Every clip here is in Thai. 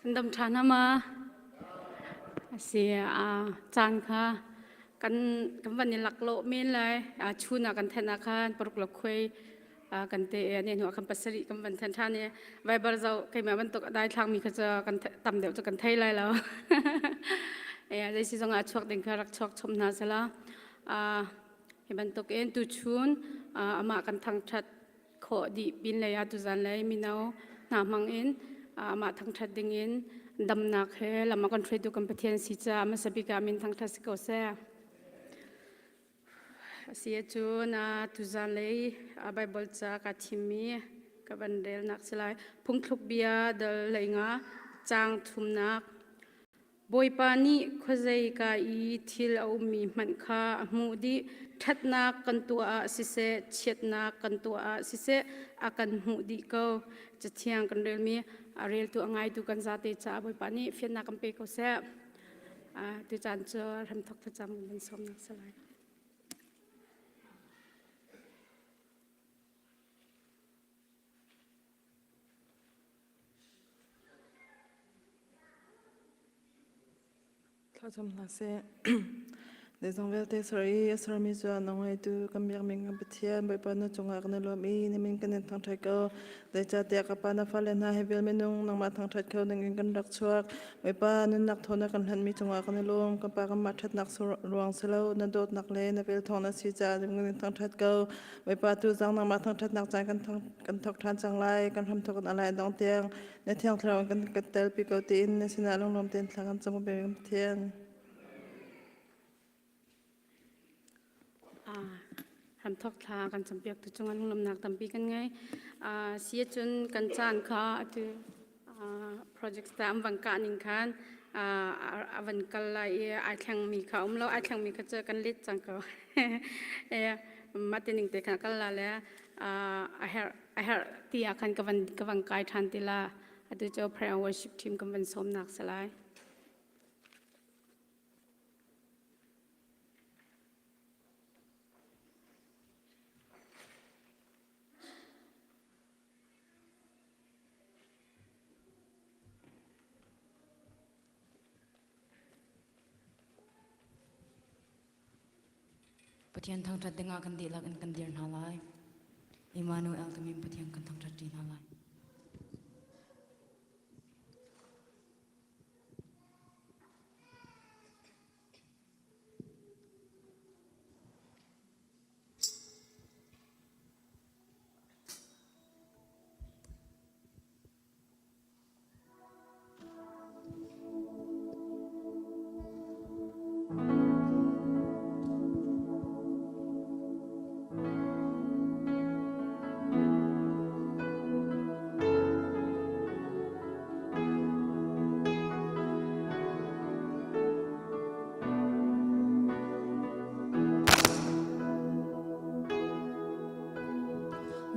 đâm tràn mà sẽ chan kha kan van ni lak lo men lai chuna kan thena khan paruk lo khoi kan te ne no kan pasari kan van than than ne vai bar zau kai ma ban tok dai thang mi kha cha kan tam deu cha kan thai lai lo dai si zonga chok ding kha rak chok chom na sala he ban tok en tu chun ama kan thang that kho di bin lai ya tu zan lai mi nau na mang en ama thang that ding in dam na khe lama kon thre tu competition si cha ama sabi ka min thang that ko se sia chu na tu zan lai bible cha ka thimi ka ban del nak selai phung thluk bia dal leinga chang thum nak boi pani khozai ka I thil au mi man kha mu di thatna kan tu a sise chetna kan tu a sise akan mu di ko chathiang kan rel mi arel tu angai tu kan zate cha boi pani fianna kan pe ko se tu chan cho ram thok tha cham ban som nak selai Thom la se des envertes sori sormi zo nangoi tu kambiak ming bethian bai panu chunga kan lo mi ni min kan thang thai ko de cha te ka pa na falen na hevel menung nang ma thang thai ko nang kan rak chuak bai pa nu nak thona kan han mi chunga kan lo ka pa ka ma that nak ruang selo na dot nak le na vel thona si cha ngin thang thai ko bai pa tu jang nang ma thang that nak cha kan thok than chang lai kan ham thok alai dong tiang na thiang thraw kan tel pi ko tin na sina long lom ten thang chang be thian ram thok tha kan champiak tu chungan lum nak tampi kan ngai sia chun kan chan kha tu project stam wang ka ning khan avan kal lai ai thang mi kha lo ai thang mi kha cha kan lit chang ko matening te khan kal la le a her tia khan ka wang kai than tila atu cho prayer worship team kan ban som nak salai Patian thang that denga kan di lak kan dir na lai Emmanuel kamim patian kan thang that di na lai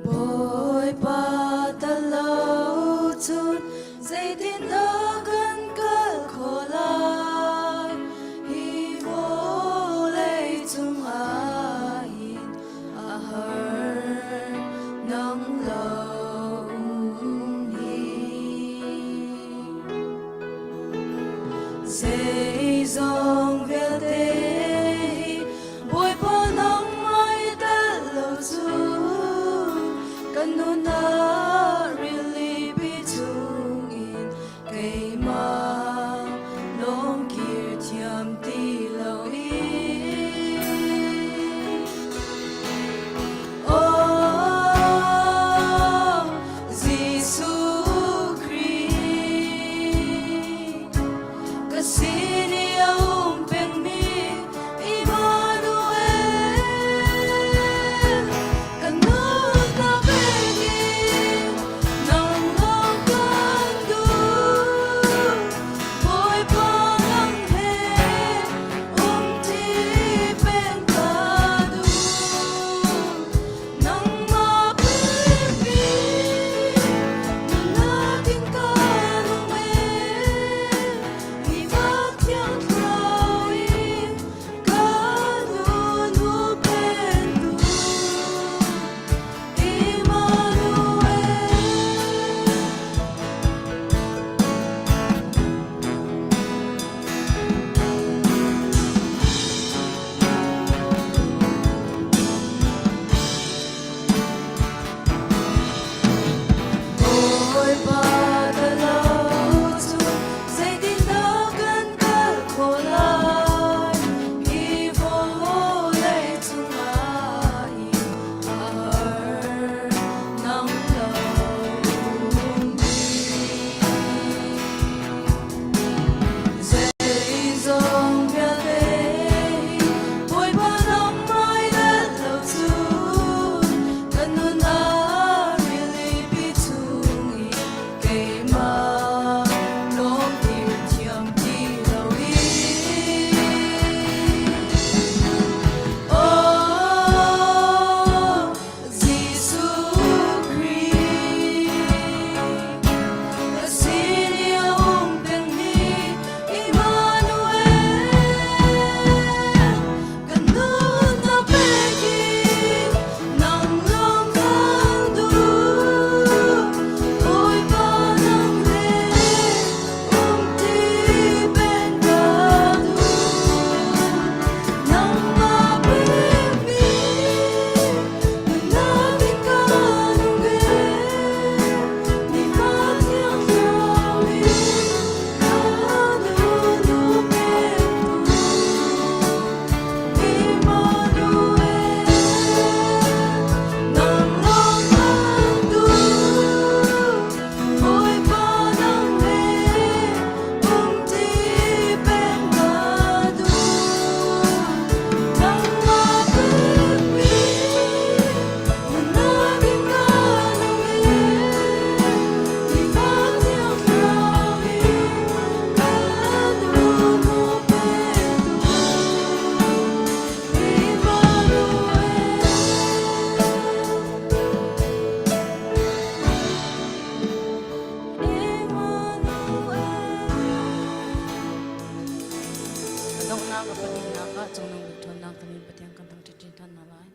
Boy pa talo chun dây tin lo gần cơn khổ lai hi vô lấy chung ai a hờ nắng lâu hi dây dòng về tê boy pa nắng mai ta lâu chun kan nu na really be chung in kay ma long kir thiam ti lo i oh Jesus Christ kasi จงนำบุตรนางตมิปฏิยังกันทั้งจิตท่านนาลาย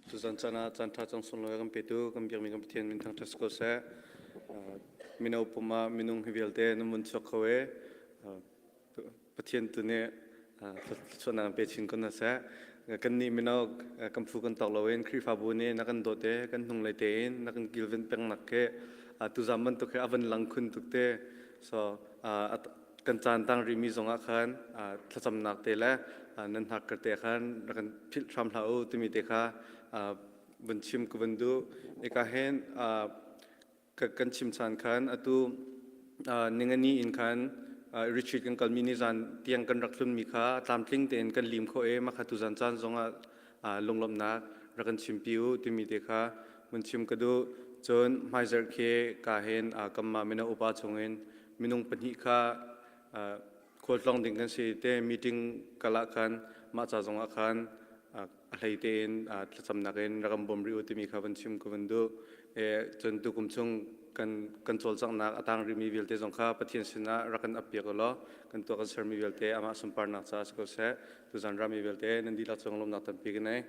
tu zan chana chan tha chang son loya kam petu kam biak mi kam thien min thang thas ko se mina upama minung hivelte namun chok khawe pathian tu ne chona pe chin kon na sa kan ni mina kam fu kan tak lowen khri fa bu ne na kan do te kan nung lai te in na kan gilven peng nak ke tu zaman to ke avan lang khun tuk te so kan chan tang ri mi zonga khan thacham nak te la nan hak karte khan kan phil tham hlau tu mi te kha bun chim ku bandu eka hen kan chim chan khan atu ningani in khan retreat kan kalmini zan tiang kan raklun mi kha tamtling ten kan lim kho e ma kha tu zan chan zonga longlom na rakan chim piu tu mi te kha bun chim ka du chon maizer khe ka hen kamma mena upa chongen minung pani kha khol long ding kan si te meeting kala khan ma cha zonga khan alai ten thacham na ken rakam bomri utimi kha ban chim ko bandu e chon tu kum chung kan chol chang na atang ri mi velte jong kha pathian sina rakan apya ko lo kan to kan ser mi velte ama sumpar na cha ko se tu jan ra mi velte nan di la chong lom na tan pi gnai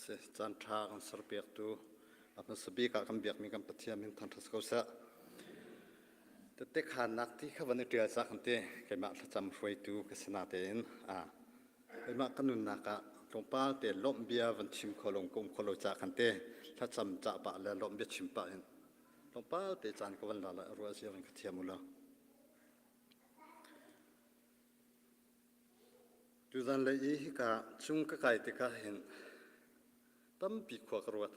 se chan tha kan sar pek tu apna sabi ka kan biak mi kan pathia min than thas ko sa te khan nak ti khawan tia sa kan te ke ma cham hroi tu ka sina te in ke ma kanun na ka tongpa te lom bia van chim kholong kum kholo cha kan te tha cham cha pa la lom bia chim pa in tongpa te chan ko van la ro sia kan thia mula tu zan le i ka chung ka kai te ka hin tâm bị khoa kruat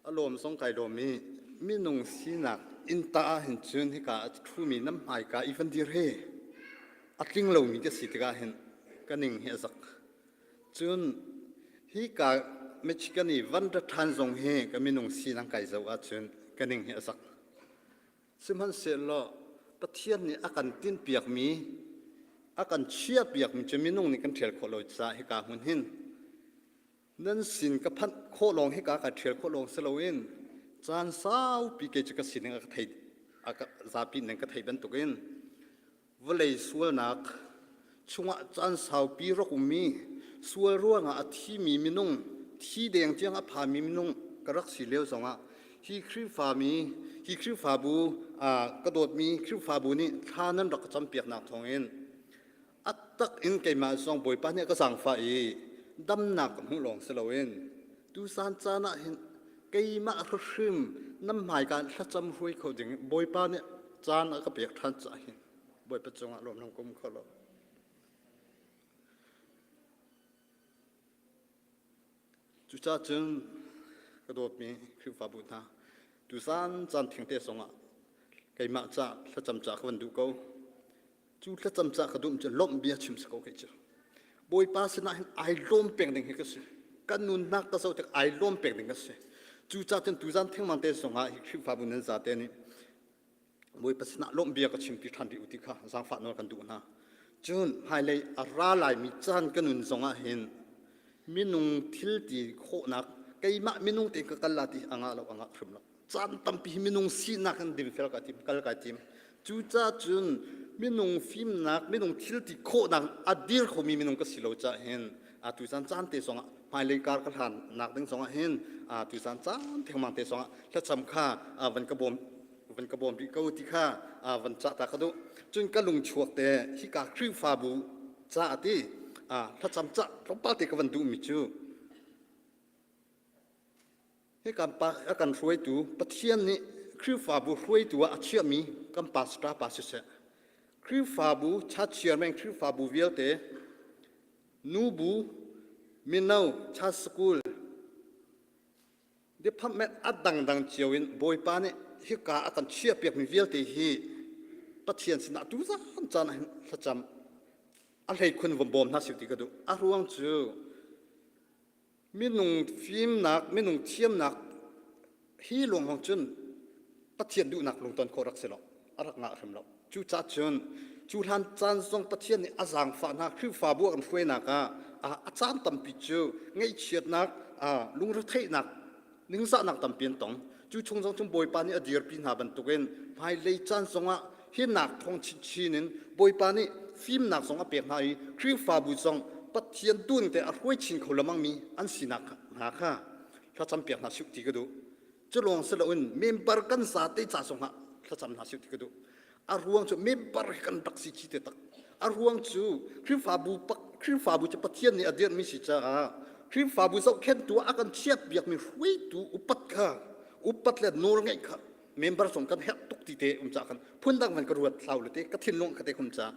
alom song kai do mi nung sinak in ta hin chun hi ka thu mi nam hai ka even dir he atling lo mi ka sitka hin kaning he zak chun hi ka mechikani van da than zong he ka mi nung sinang kai zo a chun kaning he zak simhan se lo pathian ni akan tin piak mi akan chia piak mi cheminung ni kan thel kholo cha hi ka hun hin nan sin ka phat kholong hi ka thel kholong selowin chan sau pi ke chika sin ka thai aka zapi nen ka thai ban tukin volei sual nak chunga chan sau pi rokumi sual ruanga athi mi minung thi deng chiang a pha mi minung karak si leo zonga hi khri fa mi hi khri fa bu ka dot mi khri fa bu ni thanan rak cham piak nak thongin tak in ke ma song boy pa ne ka sang fa i dam nak hu long selowin tu san chana hin ke ma khrim nam mai ka thacham hui kho ding boy pa ne chan ka pek than cha hin boy pa chonga lom nam kum kholo chu cha chung ka dot mi khri fa bu ta tu san chan thing te songa ke ma cha thacham cha khwan du ko chu la cham cha khadum cha lom bia chim sa ko ke cha boy pa sina hin ai lom peng ding ka se kan nun nak ka so te ai lom peng ding ka se chu cha ten tu zan theng man te songa hi khri fa bu nen za te ni boy pa sina lom bia ka chim pi than ri uti kha sang fa no kan du na chun hai le ara lai mi chan kan nun songa hin minung thil ti kho nak kai ma minung te ka kala ti anga lo anga khrim lo chan tam pi minung si na kan dil fel ka tim kal ka tim chu cha chun minung film nak minung thil ti kho nak adir kho mi minung ka silo cha hen tu san chan te songa pai le kar ka than nak ding songa hen tu san chan theng mang te songa la cham kha van ka bom pi ko ti kha van cha ta ka du chun ka lung chuak te hi ka khri fa bu cha ti la cham cha rom pa te ka van du mi chu he kan pa kan ruai tu pathian ni khri fa bu ruai tu a chia mi kan pa stra pa se khri fa bu cha chia meng khri fa bu velte nu bu minau cha school department adang dang chiawin boy pa ne hi ka akan chia piak mi velte hi pathian sina tu za chan sa cham อะไรคุณบอมน่าสิติกดูอารวงจูมีนุ่งฟิล์มหนักมีนุ่งเทียมหนักฮีลงของจุนปะเทียนดูหนักลงตอนโครักเสลออารักงาเรมลจูจ่าจุนจูทันจันทรงปะเทียนนี่อาจังฟ้านักคือฟ้าบัวกันฟวยนักอาจารย์ตั้มปิจูไงเฉียดนักลุงรถไถนักนึงสะนักตั้มเปลี่ยนตองจูชงจงจงบอยปานี่อดีตปีนาบันตุเกนภายเลยจันทรงเห็นนักทองชีนินบอยปานี่ฟิล์มนักทรงเปียกหายคือฟ้าบุษงปัจเจียนตุนแต่อรวยชินเขาละมังมีอันสินักหาข้าถ้าจำเปียกนาสุติก็ดูจะลองสละอุ่นเมมเบอร์กันสาธิตจ่าทรงะถ้าจำนาสุติก็ดูอารวงจูเมมเบอร์กันตักสิจิตตักอารวงจูคือฟ้าบุปักคือฟ้าบุจะปัจเจียนนี่อดีตมีสิจ้าคือฟ้าบุจะเข็นตัวอากันเชียบเบียกมีรวยตัวอุปัตข้าอุปัตเล็ดนูรไงข้าเมมเบอร์ส่งกันเฮ็ดตุกติเตจ้ากันพุ่นดังมันกระวดเท่าเลยเตกระทินลงกระเตคุจ้า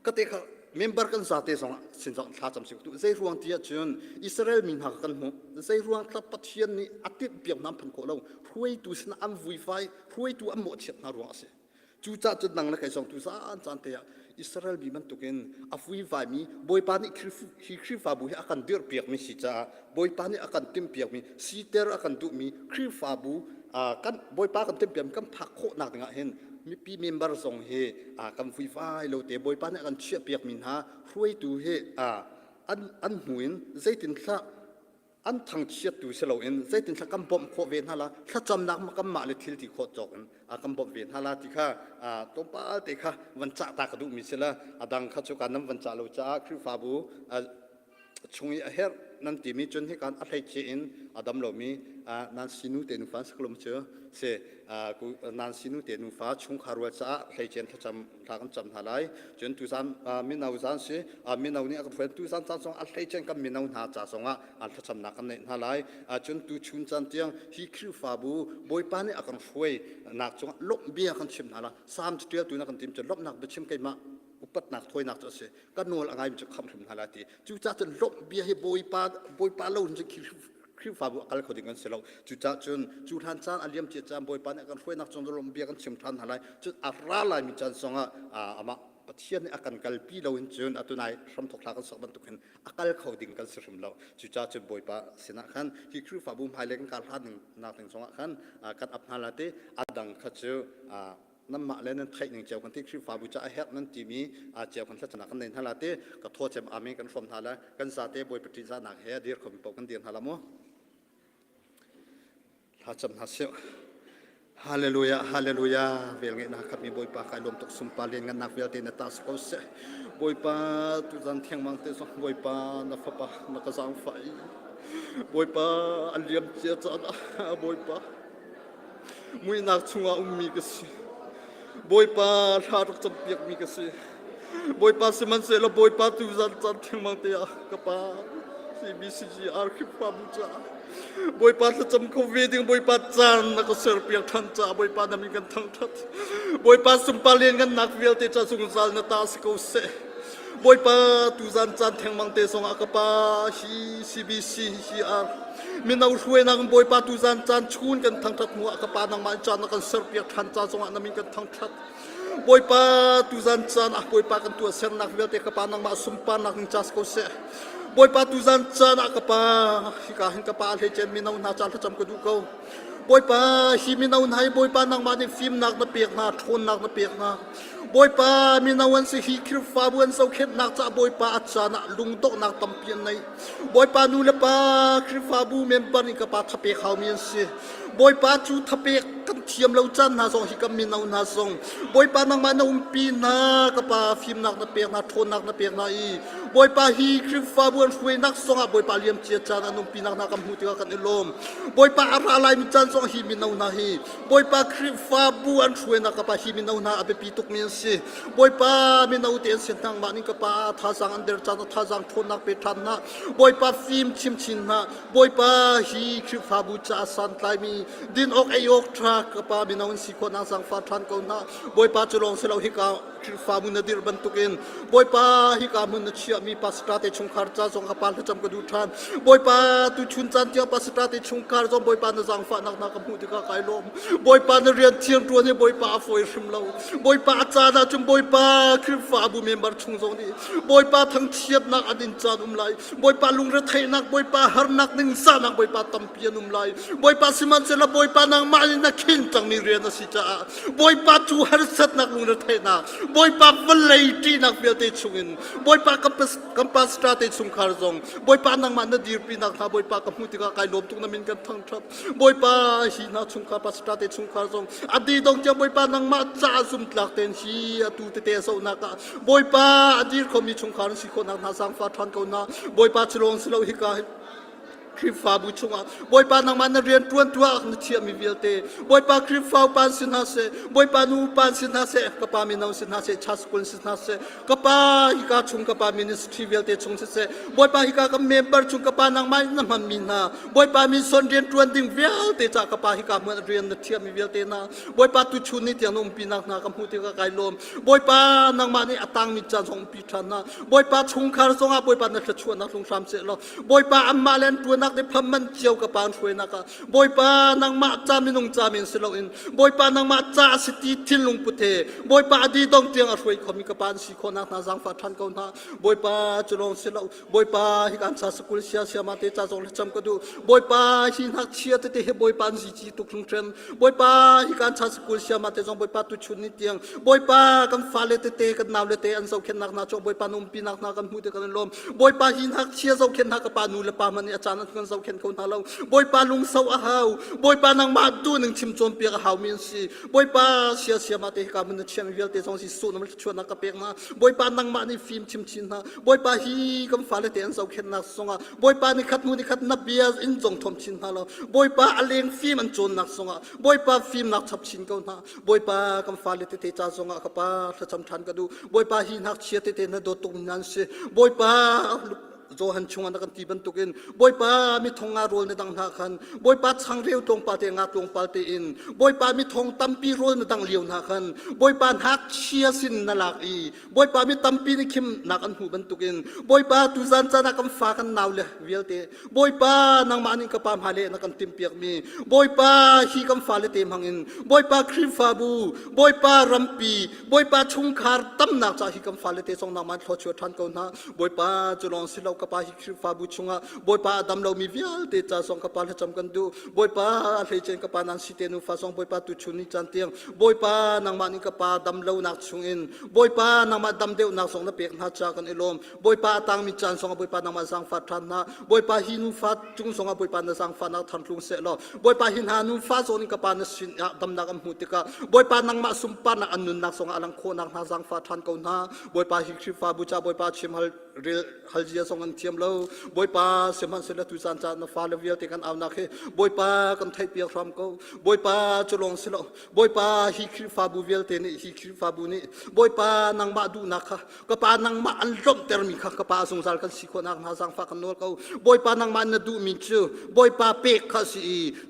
กระเตข้าเมมเบอร์กันสาธิตส่งสินจ้าถ้าจำสิกุตุใจรวงที่จุนอิสราเอลมีหักกันหัวใจรวงทับปัจเจียนนี่อดีตเบียกน้ำพันโคเรารวยตัวสินอันวุ่นวายรวยตัวอันหมดเฉียดนารวงเสียจูจ่าจุดนังละใครส่งตัวสานจันเตียอิสราเอลบีมันตุกินอัฟวีฟามีบอยปานิคริฟาบุอากันเดือดเปียกมีสิจ้าบอยปานิอากันเต็มเปียกมีซีเตอร์อากันดุมีคริฟาบุกันบอยปากันเต็มเปียกกันพักโคนักงะเห็นมีปีเมมเบอร์ส่งเฮกันฟีฟ้าเราเตะบอยปานิอากันเชี่ยเปียกมินหารวยตูเฮอันหุนใจตินซะอันทางเชียตูเสลาเอ็นใจตินสักกำบอมโคเวนฮาลาถ้าจำนักมันกำมาเลทิลที่โคจอกนกำบอมเวนฮาลาที่ข้าตรงป้าที่ข้าวันจ่าตากระดูมิเสละดังข้าจุกันน้ำวันจ่าเราจ่าคือฟาบูชงเฮร์นั่นที่มีจนให้การอะไรเชินดัมเรามีนันสินุเตนุฟ้าสักลมเชื่อเสกูนันสินุเตนุฟ้าชงคารวะจ่าอะไรเชินถ้าจำถ้ากันจำหาไรจนตุสันมินาวสันสิมินาวนี่ก็เพื่อนตุสันจันทรงอะไรเชินกับมินาวหาจ่าทรงถ้าจำนักกันเนี่ยหาไรจนตุชุนจันเตียงฮิคริฟาบูบอยปานี่อากันช่วยนักจงลบเบี้ยกันชิมหาละสามจุดเดียวตุนักกันติมจะลบนักไปชิมไก่มาอุปนักถอยนักจะเสียก็โนลอะไรมันจะคำถึงฮาลาตีจู่จ้าจะลบเบียให้บอยปาเล่าจะคิดฟ้าบุกอะไรเขาถึงกันเสียเราจู่จ้าจนจู่ทันจานอาเลียมเจียจานบอยปาเนี่ยกันถอยนักจนลบเบียกันชิมทันฮาลาจุดอะไรลายมีจานสองอามาปัจเจียนอาการกัลปีเราเห็นจนอัตุนายรำทกลากันสักบันตุกเห็นอาการเขาถึงกันเสียเราจู่จ้าจนบอยปาเสียนักขันที่คิดฟ้าบุกภายเล็กการพลาดหนึ่งนักถึงสองขันกันอับฮาลาตีอาดังขัดเจอนั่นมาเล่นนั่นไทยหนึ่งเจ้ากันที่คริสฟาบุจ้าเฮ็ดนั่นที่มีเจ้ากันทัศนะกันในทัลาเต้ก็โทษเจ้าอาเมกันฟอมทัลละกันซาเต้บอยปฏิจานักเฮ็ดเดียร์คมปกันเดียร์ทัลละมั้งถ้าจำนัดเสียฮาเลลูยาฮาเลลูยาเวลเงินนะครับมีบอยปาใครลมตกสุมปาเลียนกันนักเวลเตนตาสกอเสบอยปาตุจันเทียงมังเตสบอยปานักปานักสังไฟบอยปาอันเลียมเจียจานะบอยปามุยนักชงอาอุมีกสิบอยปาทารักจำเปียกมีกสิบอยปาสมันเสละบอยปาตุจันจันเทียงมังเตียกปาซีบีซีจีอาร์คิปาบุจ้าบอยปาจะจำโควิดยังบอยปาจันนักเสือเปียกทันจ้าบอยปาดมีกันทั้งทัดบอยปาสุมปาเลียนกันนักเวลเตจ้าสุงซาลนาตาสโกเซบอยปาตุจันจันเทียงมังเตสงอากปาซีบีซีจีอาร์มินเอาช่วยนางบอยปาตุจันจันชูนกันทั้งทัดหัวกปานางมันจันนักเสือเปียกทันจ้าสงอนามีกันทั้งทัดบอยปาตุจันจันบอยปากันตัวเซนนักเวลเตกปานางมาสุมปานักจัสโกเซบอยปาตุจันจันกปาฮิกาหินกปาเลเจนมินเอานาจันจำกระดูกเขาบอยปาฮิมินเอาไหนบอยปานางมาในฟิล์มนักนเปียกนาทนนักนเปียกนาบอยปามินาวันสิฮิคริฟาบวนเสาเข็ดนักจะบอยปาอาจารย์ลุงตกนักตำเปียนในบอยปานูเลปาคริฟาบูเมมปานิกปาทับเปกเขาเมียนสิบอยปาจูทับเปกกันเทียมเราจันนาซองฮิกามินาวนาซองบอยปานางมานาอุมปีนากปาฟิล์มนักนเปียกนาทนนักนเปียกนาอีบอยปาฮิคริฟาบวนช่วยนักซองบอยปาเลียมเจียจานานุมปีนักนักกำหูติกากันเอลมบอยปาอะไรมิจันซองฮิมินาวนาฮีบอยปาคริฟาบวนช่วยนักปาฮิมินาวนาอเบปีตุกเมียนสิบอยปามินาวเตียนเส้นทางมานิกปาท่าสังอันเดอร์จันท่าสังทนนักเปทันนะบอยปาฟิล์มชิมชินนะบอยปาฮีคริฟาบุจ้าสันไลมีดินออกไอออกทรักกปามินาวสิคนนังสังฟาทันเขานะบอยปาจะลองเสลาฮิกาคริฟามุนดิรบันตุกินบอยปาฮิกามุนเชียมีปัสตราเตชงคาร์จ้าจงกปาลจำกระดูทันบอยปาตุชุนจันเจียปัสตราเตชงคาร์จงบอยปานสังฟานัก นักมุติกาไกลมบอยปานเรียนเชียงตัวนี่บอยปาฝอยชิมเราบอยปาจานาจุมบอยปาคือฟ้าบุเมมบาร์ชงทรงนี้บอยปาทั้งเชียบนักอดินจานุมไลบอยปาลุงเรทัยนักบอยปาหานักหนึ่งสานักบอยปาตัมเปียนุมไลบอยปาสิมันเสละบอยปานางมาลินักขินจังมีเรียนสิจ้าบอยปาจูฮาร์สัตนักลุงเรทัยนักบอยปาวันเลยที่นักเบียเตชงินบอยปากัมปัสตราเตชุงคาร์ซงบอยปานางมันนดีร์ปีนักฮาบอยปากับมุติกาไกลมตุกนามินกันทั้งทับบอยปาหินาชุงคาปัสตราเตชุงคาร์ซงอดีตองจะบอยปานางมาจ้าซุมตลักเตนชีตูเตเตโซนักบอยปาอดีตเขามีชุงคาร์สิคนนักนาสังฟาทันเขานาบอยปาชลงสโลหิกาคริฟ้าบุชงบอยปานางมันเรียนตัวนักเชียมีวิลเตบอยปาคริฟ้าปานสินาเซบอยปานูปานสินาเซกปามินาวสินาเซชัสกุลสินาเซกปาฮิกาชุงกปามินิสทรีวิลเตชงเซบอยปาฮิกากับเมมเบอร์ชุงกปานางมันน้ำมันมินาบอยปามีส่วนเรียนตัวดิ่งวิลเตจากกปาฮิกามันเรียนนักเชียมีวิลเตนะบอยปาตุชุนิตยานุมปีนักนาคำพูดที่กไกลลมบอยปานางมันนี่อตังมิจานสงปีชนะบอยปาชุงคาร์สงบอยปานักชวนนักลงสามเสลบอยปาอัมมาเลนตัวนักได้พมันเจียวกับปานช่วยนักบอยปานางมาจามินงจามินสโลอินบอยปานางมาจาสิติทินลงพุทเทบอยปาดีดองเตียงอช่วยเขามีกับปานสิคนนักนาจังฟัดทันเขาหน้าบอยปาจุลงสโลบอยปาฮิการชาสกุลเสียเสียมาเตจ่าจงเลจำก็ดูบอยปาหินักเชียเตเตบอยปานสิจีตุกลงเทรนบอยปาฮิการชาสกุลเสียมาเตจงบอยปาตุชุนนิเตียงบอยปากันฟ้าเลเตเตกันนาวเลเตอันเจ้าเข็นนักนาจงบอยปานุมปีนักนากันหูเตกันลมบอยปาหินักเชียเจ้าเข็นนักกับปานูเลปามันอาจารย์นักกันเจ้าเข็นเขาหน้าเราบอยปาลุงเสาอาหาวบอยปานางมาดูหนึ่งชิมจนเปียกหาวมินสีบอยปาเสียเสียมาเตะกามันเชียงเวลเตะจงสิสูนมันชวนนักกระเปียกนะบอยปานางมาในฟิล์มชิมชินนะบอยปาฮีกำฟ้าเลเตนเสาเข็นนักสงะบอยปาในขัดมูในขัดนับเบียอินจงทมชินฮาเราบอยปาอเลงฟิล์มมันจนนักสงะบอยปาฟิล์มนักทับชินเขานะบอยปากำฟ้าเลเตะจ้าสงะกับปาถ้าจำทันก็ดูบอยปาฮีนักเชียเตะนะโดตุงนันเสบอยปาโจหันชงอันกันตีบันตุกินบอยปามีทงอาโรลในดังนาคันบอยปาช่างเรียวตรงปาเตงาตรงปาเตอินบอยปามีทงตัมปีโรลในดังเลียวนาคันบอยปาหักเชียสินนาลักอีบอยปามีตัมปีนิคิมนักอันหูบันตุกินบอยปาตุจันจานักฟ้ากันนาวเลเวียลเตบอยปานางมานิกปามฮาเลนักติมเปียกมีบอยปาฮีกัมฟ้าเลเตมังอินบอยปาคริฟาบูบอยปารัมปีบอยปาชุงคาร์ตั้มนักจากฮีกัมฟ้าเลเตทรงนางมันทอชวทันเขานะบอยปาจุลองสิเลากปาฮิคริฟาบูชงะบอยปาดำเรามีวิลเตจ่าส่งกับปาเลจำกันดูบอยปาเลเจนกับปานันสิเตนุฟ้าส่งบอยปาตุชุนิจันเตียงบอยปานางมานิกับปาดำเรานักชงอินบอยปานางมาดำเดียวนักส่งนับเปียกนักจากกันเอลมบอยปาตังมิจันส่งบอยปานางมาสังฟัดทันนะบอยปาหินุฟ้าจุงส่งบอยปานสังฟัดนักทันลุงเสลบอยปาหินหานุฟ้าส่งนิกับปานสินดำนักอัมหุติกาบอยปานางมาสุมปานักอันนุนนักส่งอลังโคนักนักสังฟัดทันเขานะบอยปาฮิคริฟาบูชาบอยปาชิมฮัลเจียส่งอันเทียมเราบอยปาเสมันเสละตุสันจานฟ้าเลเวียติกันเอานักบอยปากันไทยเปียกรำเขาบอยปาจุลงเสละบอยปาฮิคริฟาบูเวียลเตนี่ฮิคริฟาบูนี่บอยปานางมาดูนักค่ะก็ปานางมาอันร่มเตอร์มิค่ะก็ปาสงสารกันสิคนนักหาสังฟ้ากันโน้ตเขาบอยปานางมาณดูมิจูบอยปาเปกค่ะสิ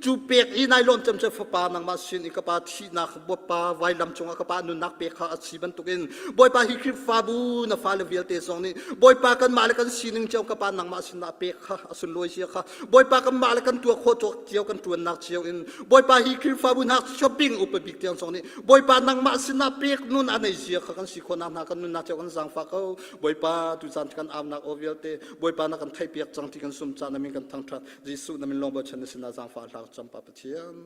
จูเปกอีนายล้นจำเจฟปานางมาสินอีกปาที่นักบอยปาไวลำจงก็ปานุนักเปกค่ะสิบันตุกินบอยปาฮิคริฟาบูน่ะฟ้าเลเวียลเตซองนี่บอยปากันมาเลกันสินึงเจ้าก็ปานางมาสินนักเปกค่ะสุนลอยเสียค่ะบอยปากันมาแล้วกันตัวโคตรเจียวกันตัวนักเจียวอินบอยปาฮิคริฟาบุนักช้อปปิ้งอุปบิกเตียงสองนี้บอยปานังมาสินาเปียกนุ่นอันไหนเสียค่ะกันสิคนนักกันนุ่นนักเจียวกันสังฟ้าเขาบอยปาตุจันกันอาบนักโอเวลเตบอยปานักกันไทยเปียกจังที่กันสุ่มจานนั้นมีกันทั้งทัดจิสุนั้นมีลงบนชนสินาสังฟ้าหลักจำปาปเทียน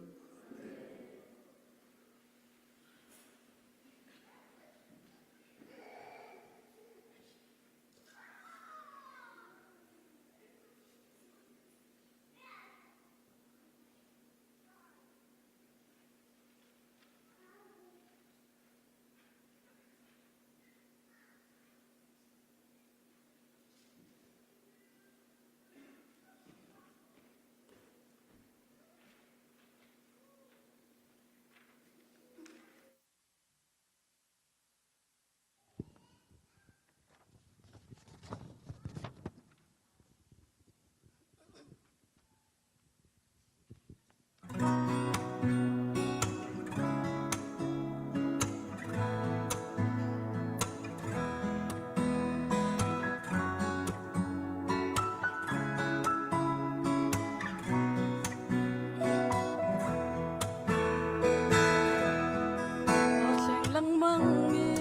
mangi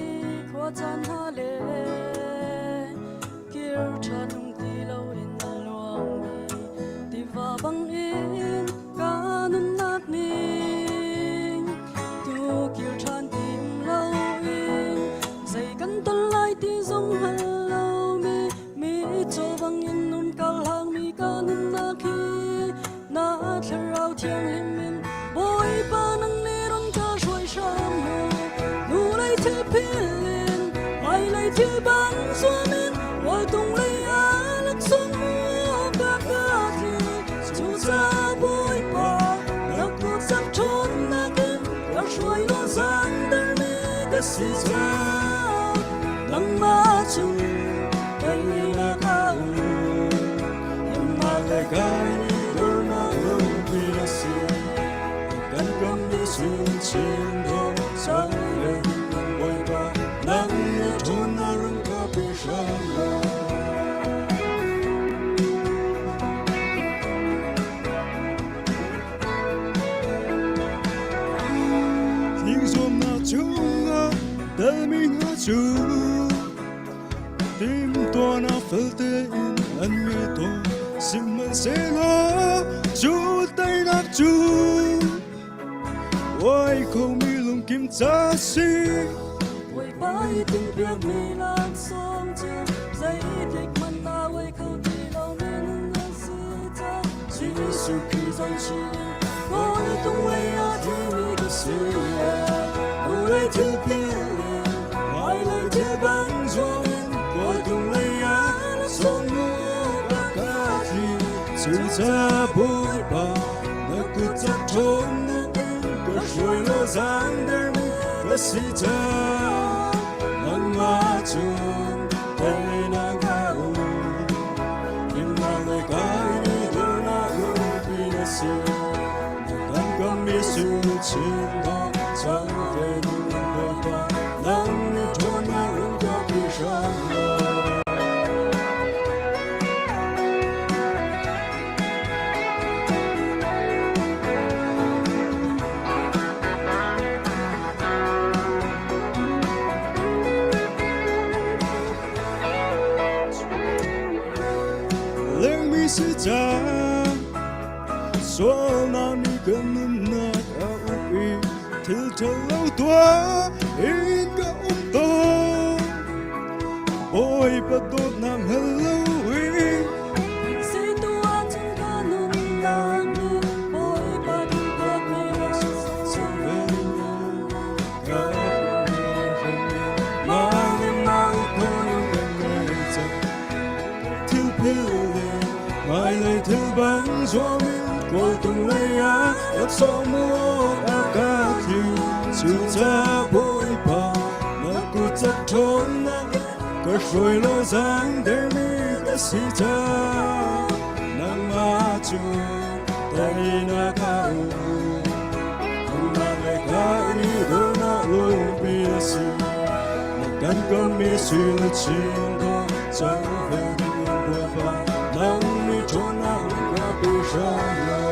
khua chan ha le kir chan ti lo in alwang mi ti va bang in kanun nak ni tu kir chan tim lo in say kan ton lai ti zong hal lo mi cho bang in nun kal hang mi kanun nak hi na thrau thiang him min boy pa nang ne ron ka shoi sham nu lai thi pilin mai lai thi ban suamin wa tung lai a lak song ka ka thi chu sa boy pa nak ko sak chon na ken ka shoi lo sang dar mi ka si sa nang ma chu kai na ka im ma le kaiกันกำลังสูญเสียงของสังเวียนบ่อยป่านั่งทนนารำกับปีชาลาทิ้งสมนาจุงอาแต่ไม่หาจูทิมตัวน่าเฟิลเตอินอันไม่ตัวสิ่งมันเสียจูแต่นักจู ôi không mi lùng kim cha si ôi bay tình biệt mi lan sông chiều dây thích man ta ôi không đi đâu nên ngân si cha chỉ sự khi dòng chi ôi tung ôi a thì mi cái si ôi lấy thứ kia mai lấy thứ băng gió ôi tung ôi a sông mưa bạc ca thì sự cha bôi ba nó cứ chắc trốn rồi lo giang der mi la si cha nang ma chun kai na ga u im na le kai ni do na u pi na si kan kam mi su chin da chang ve nu ba ba nang ni thon na u ga pi sha si cha so na ni kan na ka upi til til lâu tua in ka to boy pa dot nam hello si tua chung ka nun na ni boy pa dot ka me so ka ma ni ma ko ni ka til pil mai lấy thứ băng gió miên cô tung lấy á ấp sóng mưa á ca thiêu chiều ra bụi bà mà cô chắc trốn nắng có rồi lo giang để mi cái si cha nắng ma chu tay na ca u na le ca ni do na lo bi si na can con mi suy lo chin do chẳng về bụi bà nắng trốn nắng qua bề sông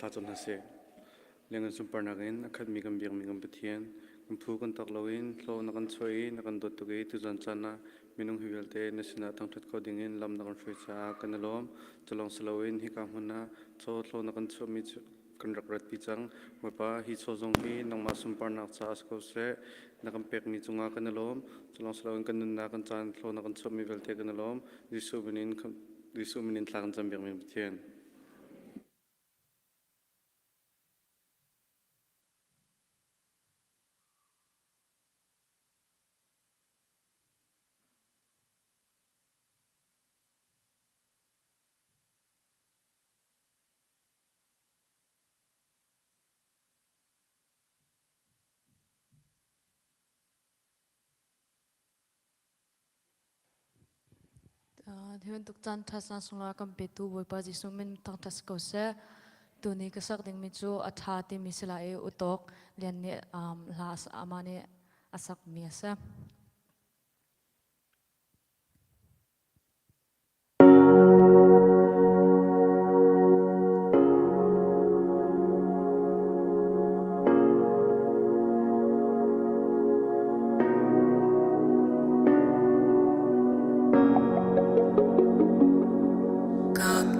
Tlaton hase lengan sumpar nagin akhat mi gam biang mi gam pathian gam thu kan tak loin lo na kan choi na kan dot tuge tu jan chana minung hiwelte nasina tang that ko dingin lam na kan free cha kan lom chalong sloin hi ka huna cho lo na kan chu mi kan rakrat pi chang mopa hi chozong hi nangma sumpar nak cha asko se nakam pek mi chunga kan lom chlong slong kan nun na kan chan thlo na kan chom mi velte kan lom risu minin tlang jam bek mi thian Thiyon tuk chan thas na sunga kam pe tu boi pa ji sumin tang thas ko se tu ni ka sak ding mi chu atha ti mi sila e utok lian ne las amane asak mi asa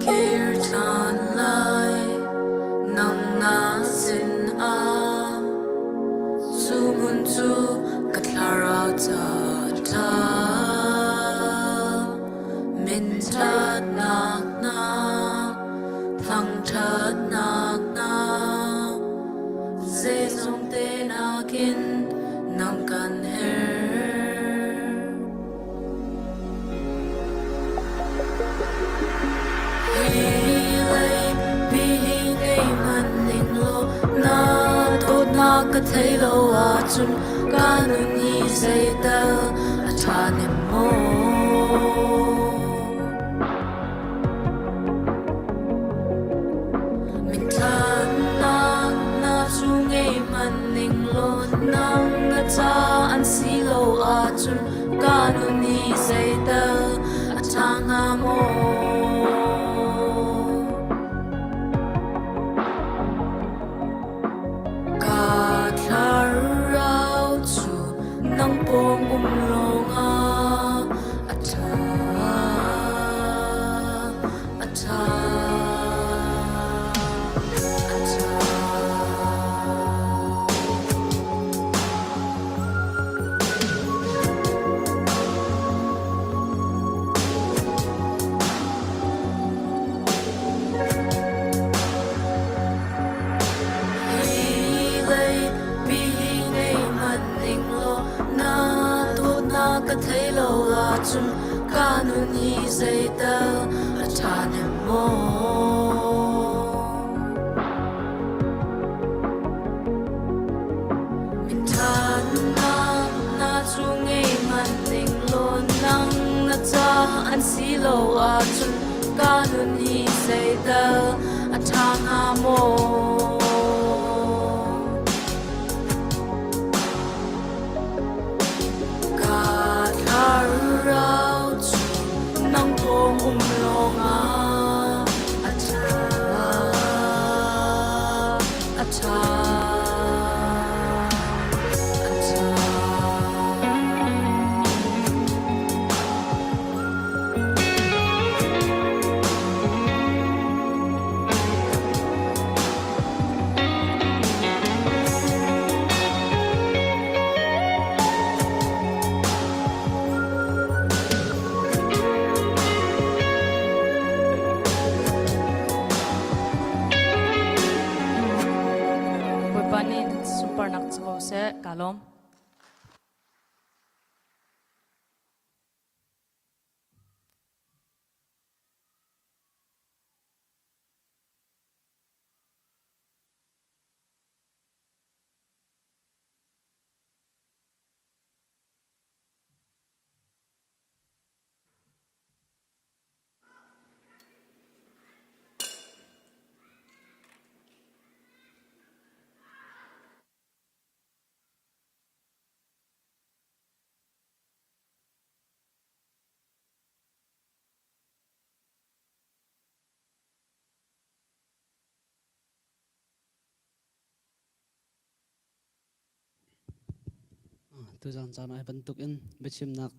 Kirtan lai nam na sin a sumun chu katlara cha ta min chat nak na thang chat nak na se song te na kin nam kan her ka thấy lo a chun ka nu ni sei ta a cha ne mo min tan na chu nge man ning lo nang na cha an si lo a chun ka nu ni sei ta a cha nga mo thấy lâu à chung ca nu ni dây tơ a cha ne mo min than na chung ei man ning lo nang na cha an si lâu à chung ca nu ni dây tơ a cha nga mo super nak chho se kalom tu jang chan ai bentuk in bechim nak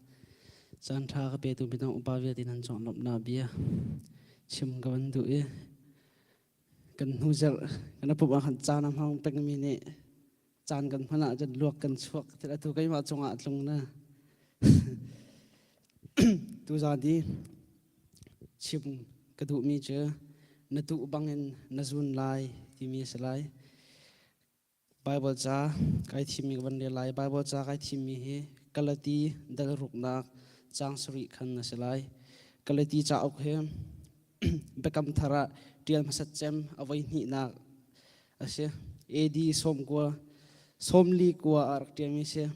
chan tha ka pe tu binang upavia tin han chon lop na bia chim ka ban du e กันหูเจอกันพบว่าขันจานน้ำห้องเป็นมีนี่จานกันพนักจะลวกกันชวกแต่ละตัวก็มาจงอาจลงนะ ตัวจานดีชิมกระดูมีเจอนตุบังเงินนจุนลายที่มีสลายไบเบิลจ้าใครที่มีวันเดียลายไบเบิลจ้าใครที่มีเฮกาลตีดัลรุกนักจางสุริขันนสลายกาลตีจ้าออกเฮม เบกำธาระเดียนมาสัจเจมเอาไว้หนีนักอาเซียเอดีสมกัวสมลีกัวอารักเดียมิเซีย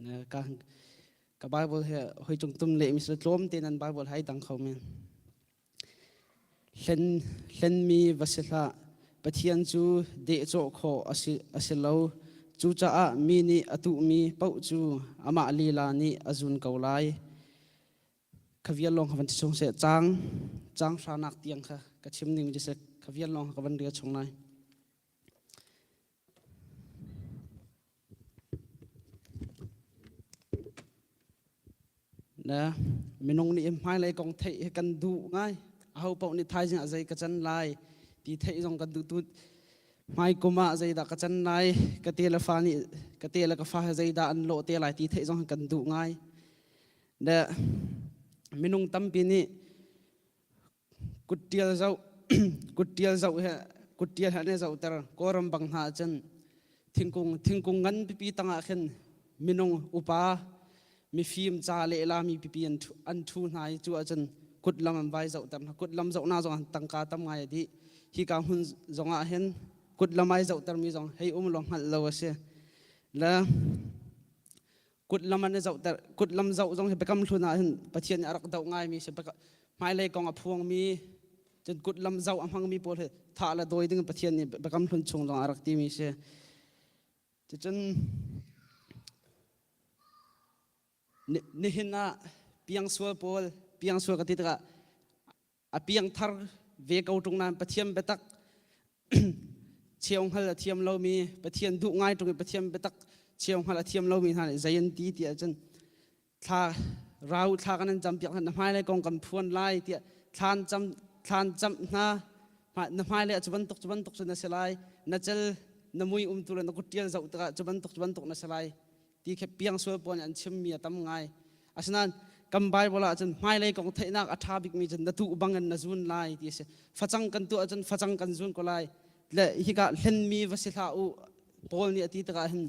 นะกับไบเบิลเฮหอยจงตุ้มเละมิสลมเตนันไบเบิลให้ดังเขาเมนเล่นมีวสิละปะเทียนจูเดโจโคอาศิลาวจูจ้ามีนี่อตุมีเป้าจูอามาลีลานีอาจุนเกาไลขวิยลองขวันที่ชงเสจางชานักเตียงค่ะกระชิมนิ่มจะเสขวิยลองขวันเดียชงนายนะมินงนี่ไม่เลยกองเทให้กันดูง่ายเอาเป้านี่ไทยจังอะไรกันจันไลตีเทจงกันดูตุไม่กุมาใจดักกันจันไลกเตลฟ้านี่กเตลกฟ้าใจดักอันโลเตลายตีเทจงกันดูง่ายเด้มินุงตั้มปีนี้กุดเดียเจ้า กุดเดียเจ้าเฮกุดเดียเนี่ยเจ้าแต่ก็รำบังหาจันทิ้งกงงั้นปีตั้งอาเข็นมินุงอุปามีฟิล์มจ่าเละลามีปีอันทูนายจัวจันกุดลำใบเจ้าแต่กุดลำเจ้าหน้าจงตั้งกาตั้มไงดีที่กางหุ่นจงอาเห็นกุดลำไม้เจ้าแต่มีจงให้ลงหันเราเสียแล้วกุดลำมันเจ้าแต่กุดลำเจ้าจงให้ไปกำทุนอาเห็นประเทศอารักเดาง่ายมีเสียไปไม่เลยกองอพวงมีจนกุดลำเจ้าอังพังมีปวดถ้าละโดยดึงประเทศนี้ไปกำทุนชงจงอารักตีมีเสียจนนี่เห็นนะเปียงสัวปอลเปียงสัวกติดกะเปียงทาร์เวกเอาตรงนั้นประเทียมไปตักเชียวหัลเทียมเรามีประเทียมดุง่ายตรงประเทียมไปตักเชียวหัลเทียมเรามีท่านใจเย็นตีเตียจนถ้าเราถ้ากันนั้นจำเปียกนั้นไม่เลยกองกันพวนไล่เตียทานจำนะไม่เลยจุบันตกจนนั่นเสียไล่นั่นเจลนั่นมุยตุลนั่นกุเตียนจะอุตระจุบันตกนั่นเสียไล่ที่แค่เปียงสัวปอนอันชิมมีตั้มง่ายอาฉะนั้นกำไบบอกว่าจนไม่เลยกองเทนักอัฐาบิกมีจนนัตุบังเงินนัจุนไล่ที่เสฟังกันตัวจนฟังกันจุนก็ไล่และฮิกะเห็นมีวสิลาอุปอลนี่ที่ตระเห็น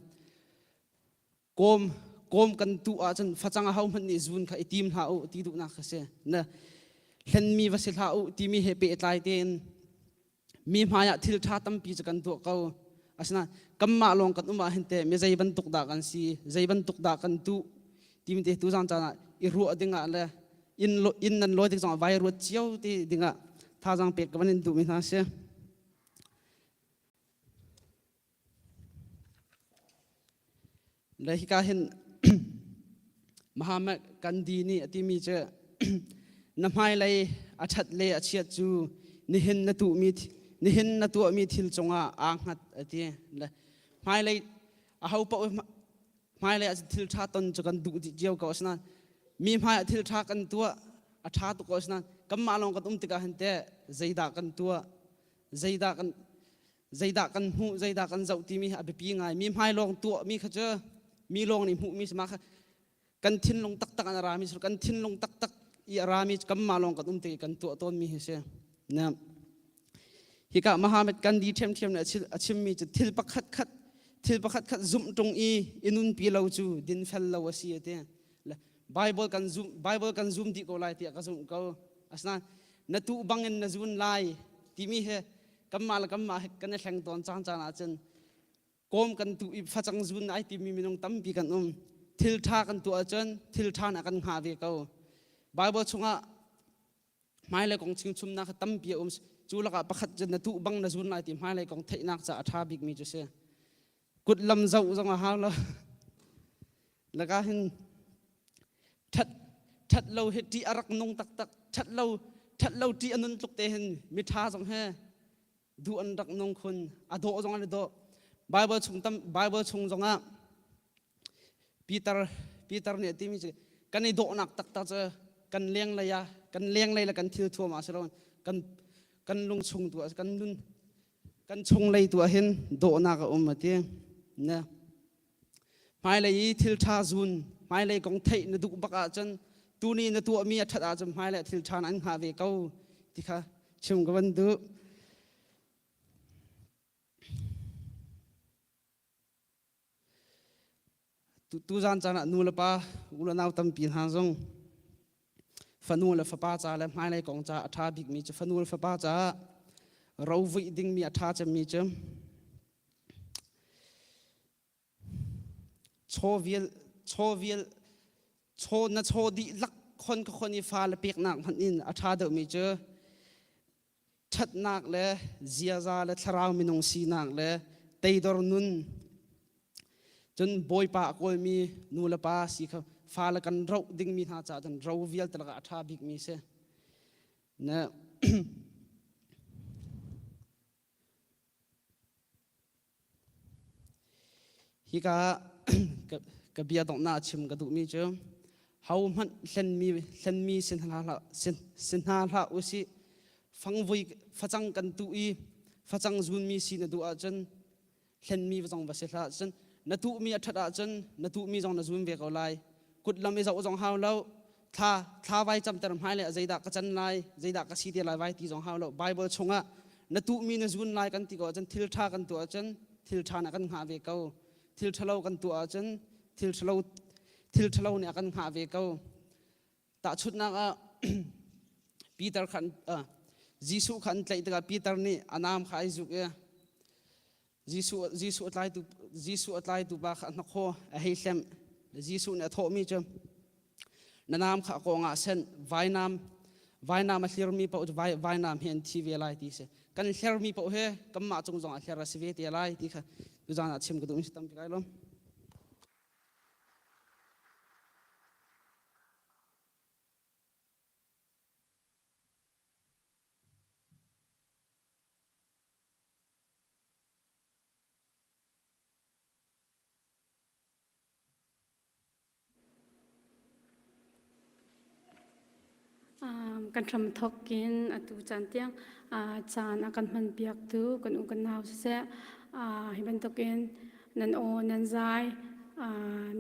กอมกันตัวจนฟังเขามันนี่จุนค่ะทีมหาอุที่ดูนักเสนะเห็นมีวสิลาอุที่มีเหตุไล่เต็นมีหมายทิลชาตั้มปีจกันตัวเขาอาฉะนั้นกำมาลงกันเห็นแต่ไม่ใจบรรทุกด่ากันสิใจบรรทุกด่ากันตัวทีมเตะตัวจังจังอีรัวดิ่งอ่ะเลยอินนั่นลอยที่จังไวรัสเชี่ยวที่ดิ่งอ่ะท่าจังเป็ดกับมันดูไม่น่าเสียเลยที่การเห็น มหาเมกันดีนี่ที่มีเจอ น้ำให้เลยอาชัดเลยอาเชียจูนี่เห็นนัตุมีทิลจงอ่างหัดที่เลยไม่เลยอาเขาบอกไม่เลยอาจทิลชาตนจกันดูเจียวก็สนั้นมีไม่ทิลชากันตัวอาชาตุก็สนั้นกำมาลงกันติกาเห็นแต่ใจด่ากันตัวใจด่ากันหูใจด่ากันเจ้าที่มีอภิปีไงมีไม่ลงตัวมีขจรมีลงในหูมีสมากันทิ้นลงตักอันรามีสุกันทิ้นลงตักอีรามีกำมาลงกันติกันตัวต้นมีเสียเนี่ยฮิกะมหาเมตกันดีเทียมเนี่ยชิมมีจะทิลปักขัดซุ่มตรงอินุนปีเราจูดินเฟลเราเสียเตะไบเบิลกันซุ่มที่ก็ไล่ที่ก็ซุ่มก็อาสนะนัตุบังเงินนัจุนไล่ที่มีเหกำมากันแข่งตอนจางอาจารย์กอมกันตุอีฟัจังซุนไอที่มีมินงตั้มปีกันทิลท่ากันตัวอาจารย์ทิลท่านักันหาเวก็ไบเบิลชงะไม่เลยของชิงชุมนักตั้มปีจูลักประคัดจนนัตุบังนัจุนไล่ที่ไม่เลยของเทนักจะอัฐาบิกมีจุเสียกุดลำเจ้าจังหาแล้วก็เห็นชัดเราเห็ดที่อารักนงตักชัดเราที่อันนั้นตุกเตห็นมิท้าจังแห่ดูอันรักนงคนอโดจังอันโดไบเบิลชงจังปีเตอร์เนี่ยที่มีกันในโดนักตักจะกันเลี้ยงเลยกันทิลทัวมาสลอนกันลงชงตัวกัน กันชงเลยตัวเห็นโดนักมาเตียนะไม่เลยทิลชาซุนไม่เลยกองไทยนดุบักอาจันตัวนี้นตัวมีอัฐอาจันไม่เลยทิลชานันหาเวก้าที่ค่ะชิมกันดูtu zan chana nu la pa ula naw tam pin han zong fanu la fa pa cha la mai lai kong cha atha big mi cha fanu la fa pa cha ro vi ding mi atha cha mi cha cho na cho di lak khon ka khoni fa la pek nak man in atha de mi cha that nak le zia za le tharau mi nong si nak le tei dor nunจนบอยปากอยมีนูละปาสีเขาฟ้าละกันเราดิ้งมีหาจ่าจนเราเวียลตะละอัฐาบิกมีเสนะฮิกากะเบียตองนาชิมกระดูมีเจอเฮามันเล่นมีเส้นหาละอุสิฟังวิฟจังกันตุอีฟจังซุนมีสีนดูอาจนเล่นมีฟจังบาเสละจนนตุมีอัฐดาจนนตุมีจงนซุมเวกเอาไลกุดลำไม่เจ้าจงหาวแล้วท่าไว้จำแต่ลำหายเลยใจดักกจันไลใจดักกสีเดียไลไว้ที่จงหาวแล้วไบเบิลชงอ่ะนตุมีนซุนไลกันที่ก่อจนทิลท่ากันตัวจนทิลท่านักกันหาเวกเอาทิลทะเลากันตัวจนทิลทะเลาเนี่ยกันหาเวกเอาตาชุดนักอ่ะปีเตอร์ขันจีสุขันใจตะกับปีเตอร์นี่อนามขายจุกเอจีสุอัตไลตุบาขันนักโคเฮเลมจีสุเนี่ยทอมีจมนามข้ากองอาเซนไว้น้ำมาเชียร์มีปะไว้น้ำเห็นทีวีไลที่เสกันเชียร์มีปะเฮกัมมาจงเชียร์สิเวทีไลที่ค่ะดูจานชิมกระดุมสิตั้มปีไกลล้ม กันทำทอกกินตูจานเตียงจานกันมันเปียกตูกันอุกันหนาวเสียให้เป็นทอกกินนันโอนันใจ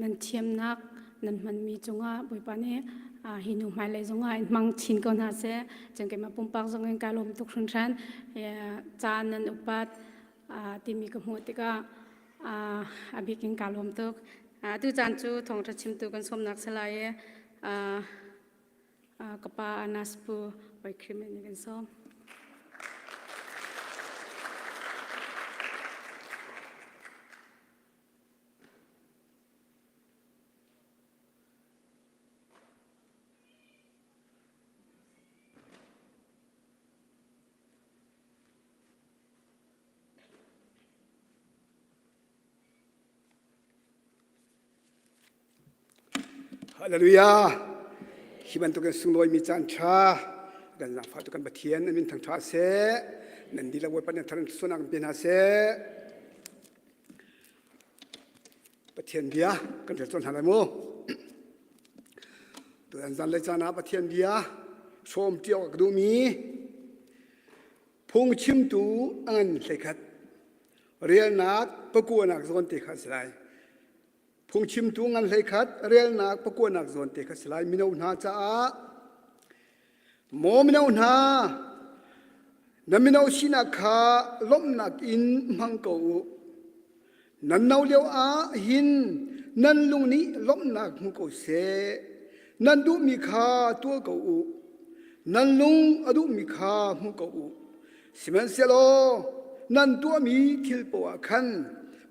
นันเทียมนักนันมันมีจงอ่ะบุยปานี่หินุไม่เลยจงอ่ะมังชินก่อนหาเสียจังเก็บมาปุ่มปักจงเงินการลมตุกชุนชันจานนันอุปัตที่มีกระหัวติกาอภิกินการลมตุกตูจานจูทองทัชิมตุกันสมนักสลายkapa anas pu by krimen ni kan som Hallelujah. Hiban tu kan sungloi mi chan cha dan na fa tu kan bathian min thang tha se nan dila woi pan than sunang bin ha se bathian dia kan chon hanai mo tu an zan le chana bathian dia som tiok ka du mi phung chim tu an lekhat rial nak pakuanak zon te khaslai phung chim tu ngan hlei khat rel nak pakua nak zon te khaslai minau na cha a mo minau na na minau sina kha lom nak in mang ko nan nau leo a hin nan lung ni lom nak mu ko se nan du mi kha tu ko u nan lung adu mi kha mu ko u simen selo nan tu mi thil po a khan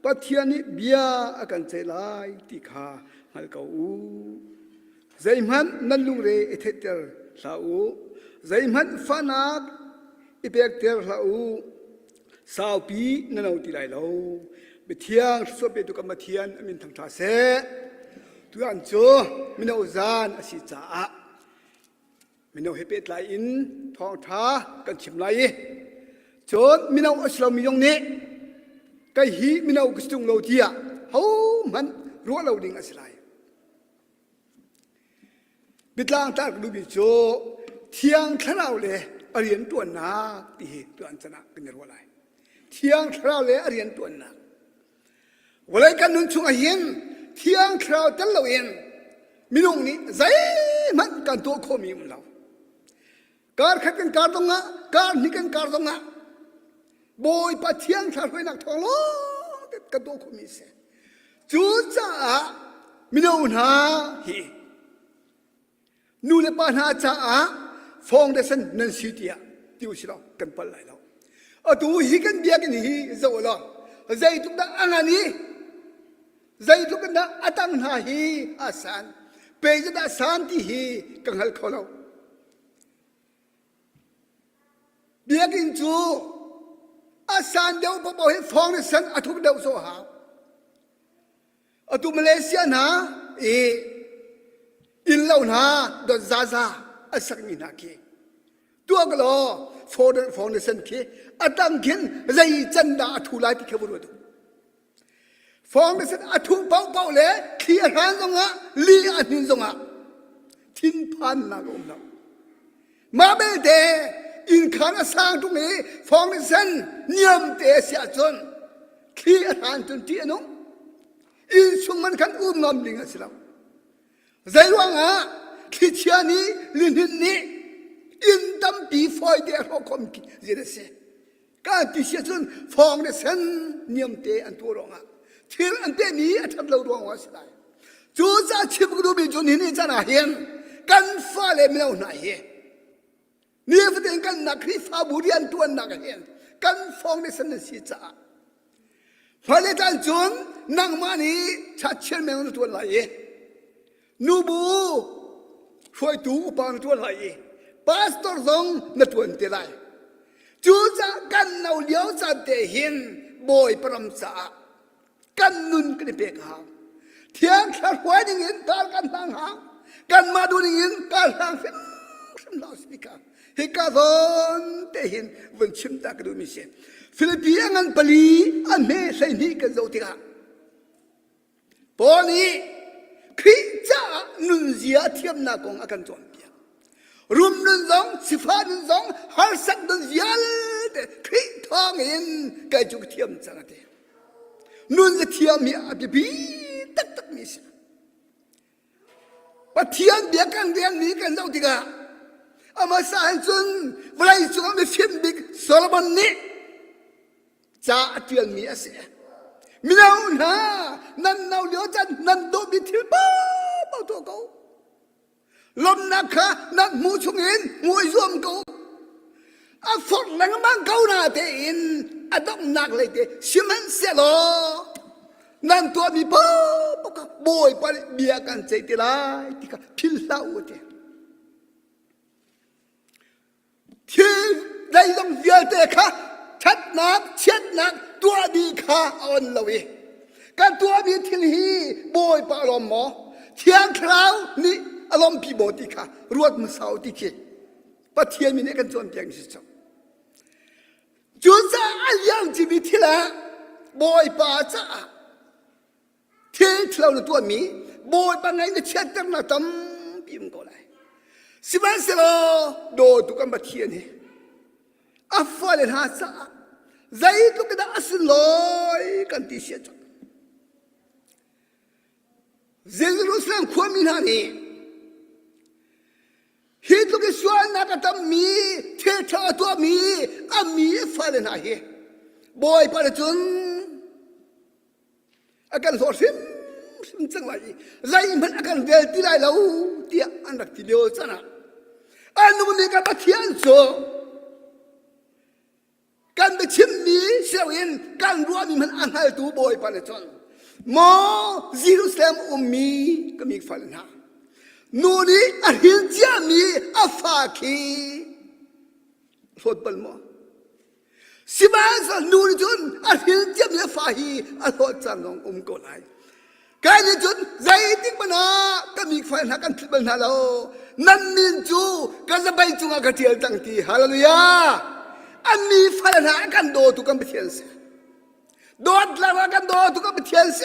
pathiani bia akan chelai tikha ngal ka u zaimhan nalung re etheter la u zaimhan fanak ipekter la u saupi nanau ti lai lo bethiang so pe tu ka mathian amin thang tha se tu an cho minau zan asi cha a minau hepet lai in thong tha kan chim lai chon minau aslam mi yong ne cái hí mình đâu cái chung lâu chia hấu mình rúa lâu đình asilai bít lang ta cũng bị cho thiang khăn nào le arian tuan na thì tuan chana cái rúa lại เที่ยงคราวเลยเรียนตัวนักวันไรกันนุ่นช่วงเย็นเที่ยงคราวตลอดเย็นมินงนี้ใจมันกันตัวโคมีมันเราการขัดกันการตรงนั้นการนี้กันการตรงนั้นบอยปะเที่ยงคราวให้นักทองล้อกันตัวโคมีเสจูจ้ามินงหาฮีนูเลปานาจ้าฟองเดชันนันสิเตียที่อุชิเรากันปลายเราตัวฮีกันเบียกันฮีเจ้าล้อใจทุกด้านอันนี้ใจทุกด้านอัตังนาฮีอาสันเปย์จะได้สันติฮีกังหัลเขาเราเบียกินจูอาสันเดียวพอบอกให้ฟองเดชันอัทุกเดียวโซฮาตัวมาเลเซียนะอินเหล่านะดอนซาซาอาศักมีนักขี้ตัวก็ล้อฟองเดชันขี้อัตังกินใจจันดาทุลายที่เขาบอกดูฟองเดชันอัทุเป่าเลยขี้อันตรงอ่ะลีอันนี้ตรงอ่ะทิ้งพันนักอมเรามาเบเดอินขานสร้างตรงนี้ฟองเดชันเนียมเตะเสียจนขี้อันจนที่น้องอินสุมันกันงอมลิงสิเราใจว่างอ่ะขี้เชียนี้ลินนี้อินตั้มปีไฟเดียร์เขาคมกิเจเดเซการที่เสียจนฟองเดชันเนียมเตะอันตัวรองอ่ะที่อันเตะนี้อันทับเรารองว่าสิได้จูจ้าชิบกรูบิจุนี่นี่จะน่าเห็นกันฟ้าเลยไม่เอาหน่าเห็นนี่ฟเดงกันนักคริฟ้าบุรีอันตัวนักเห็นกันฟองเดชันสิจ้าพอเลยจันจุนนังมานีชัดเชนแมงตัวไหลนูบูช่วยตูอุปานตัวไหลพาสตอร์ซงนตัวเตไลจูจ้ากันเอาเลี้ยวจัดเตหินบอยปรำสากันนุนกันเปกหางเที่ยงขัดไว้ดิ่งการกันทางหางกันมาดูดิ่งการทางฟิมลาสปิกาเฮกาซอนเตหินวันชิมตากระดูมิเชฟิลิปปินส์ปลีอันเมใส่นี่กันเจ้าติกาปอนี้คริจ้านุนเสียเทียมนากงอากันจวนเปียรุมนุนซองสิฟ้านุนซองฮาร์สักนุนเสียเดคริทองเห็นกายจุกเทียมจังเดนุนจะเทียมมีอาบิบีตักมิสปะเทียมเบียกันเดียนนี้กันเจ้าติกาอามาสานจุนเวลาจุนมีฟิล์มบิ๊กโซโลมอนนี่จ้าเทียนมีอาเสียมินาอุนานันนาเลียวจันนันโดบิทิลบ้าตัวเขาลมนักขะนักมูชงอินมวยรวมเขาอาฟอดหลังมันเขาหน้าเตอินอาต้องนักเลยเตชิมันเสียโลนันตัวมีบ้าบอยไปเบียกันใจติลายที่เขาพิลลาวเตที่ได้ต้องเบียเตค่ะชัดนักเช็ดนักตัวดีข้าอ่อนละเวการตัวมีทิลฮีบอยปะลมหมอเที่ยงคราวนี่อารมณ์ปีโบติค่ะรวดมือสาวติเกปะเทียนมีเนี่ยกันจนเพียงสิจ้าจุดจ้าอันยังจีมีทีละบอยปะจ้าเที่ยงเราในตัวมีบอยปะไงเนี่ยเช็ดตั้งนาตั้มปีมก็เลยสิบันเสลโดตุกันปะเทียนนี่อัฟฟ้าเลยหาจ้าใจทุกด้านสิลอยกันที่เสียจเจรูซาเล็มความมีนานี่ฮิตุกิสวานักตัมมีเทชาตัวมีอามีฟ้าเลยนะเฮบอยปาร์จุนอาการสอดซิมจังไรใจมันอาการเดลที่ไรแล้วที่อันดักที่เดียวซะนะอันนู้นนี่ก็บัดเทียนโซการไปชิมนี้เสียวินการรัวมีมันอันให้ตัวบอยปาร์จุนมอเยรูซาเล็มมีก็มีฟ้าเลยนะนูนี่อาหินจามีอาฟาคีฟอดบอลมอสิบาสนูนี่จุนอาหินจามีอาฟาฮีอาโลจันงก็ไลการนี่จุนใจติ๊กบนาก็มีฟ้านักกันที่บนาเรานั่นมินจูก็จะไปจุงอากาศเที่ยวตั้งที่ฮาเลลูยาอันมีฟ้านักกันโดตุกันไปเที่ยวเสโดดลากันโดตุกันไปเที่ยวเส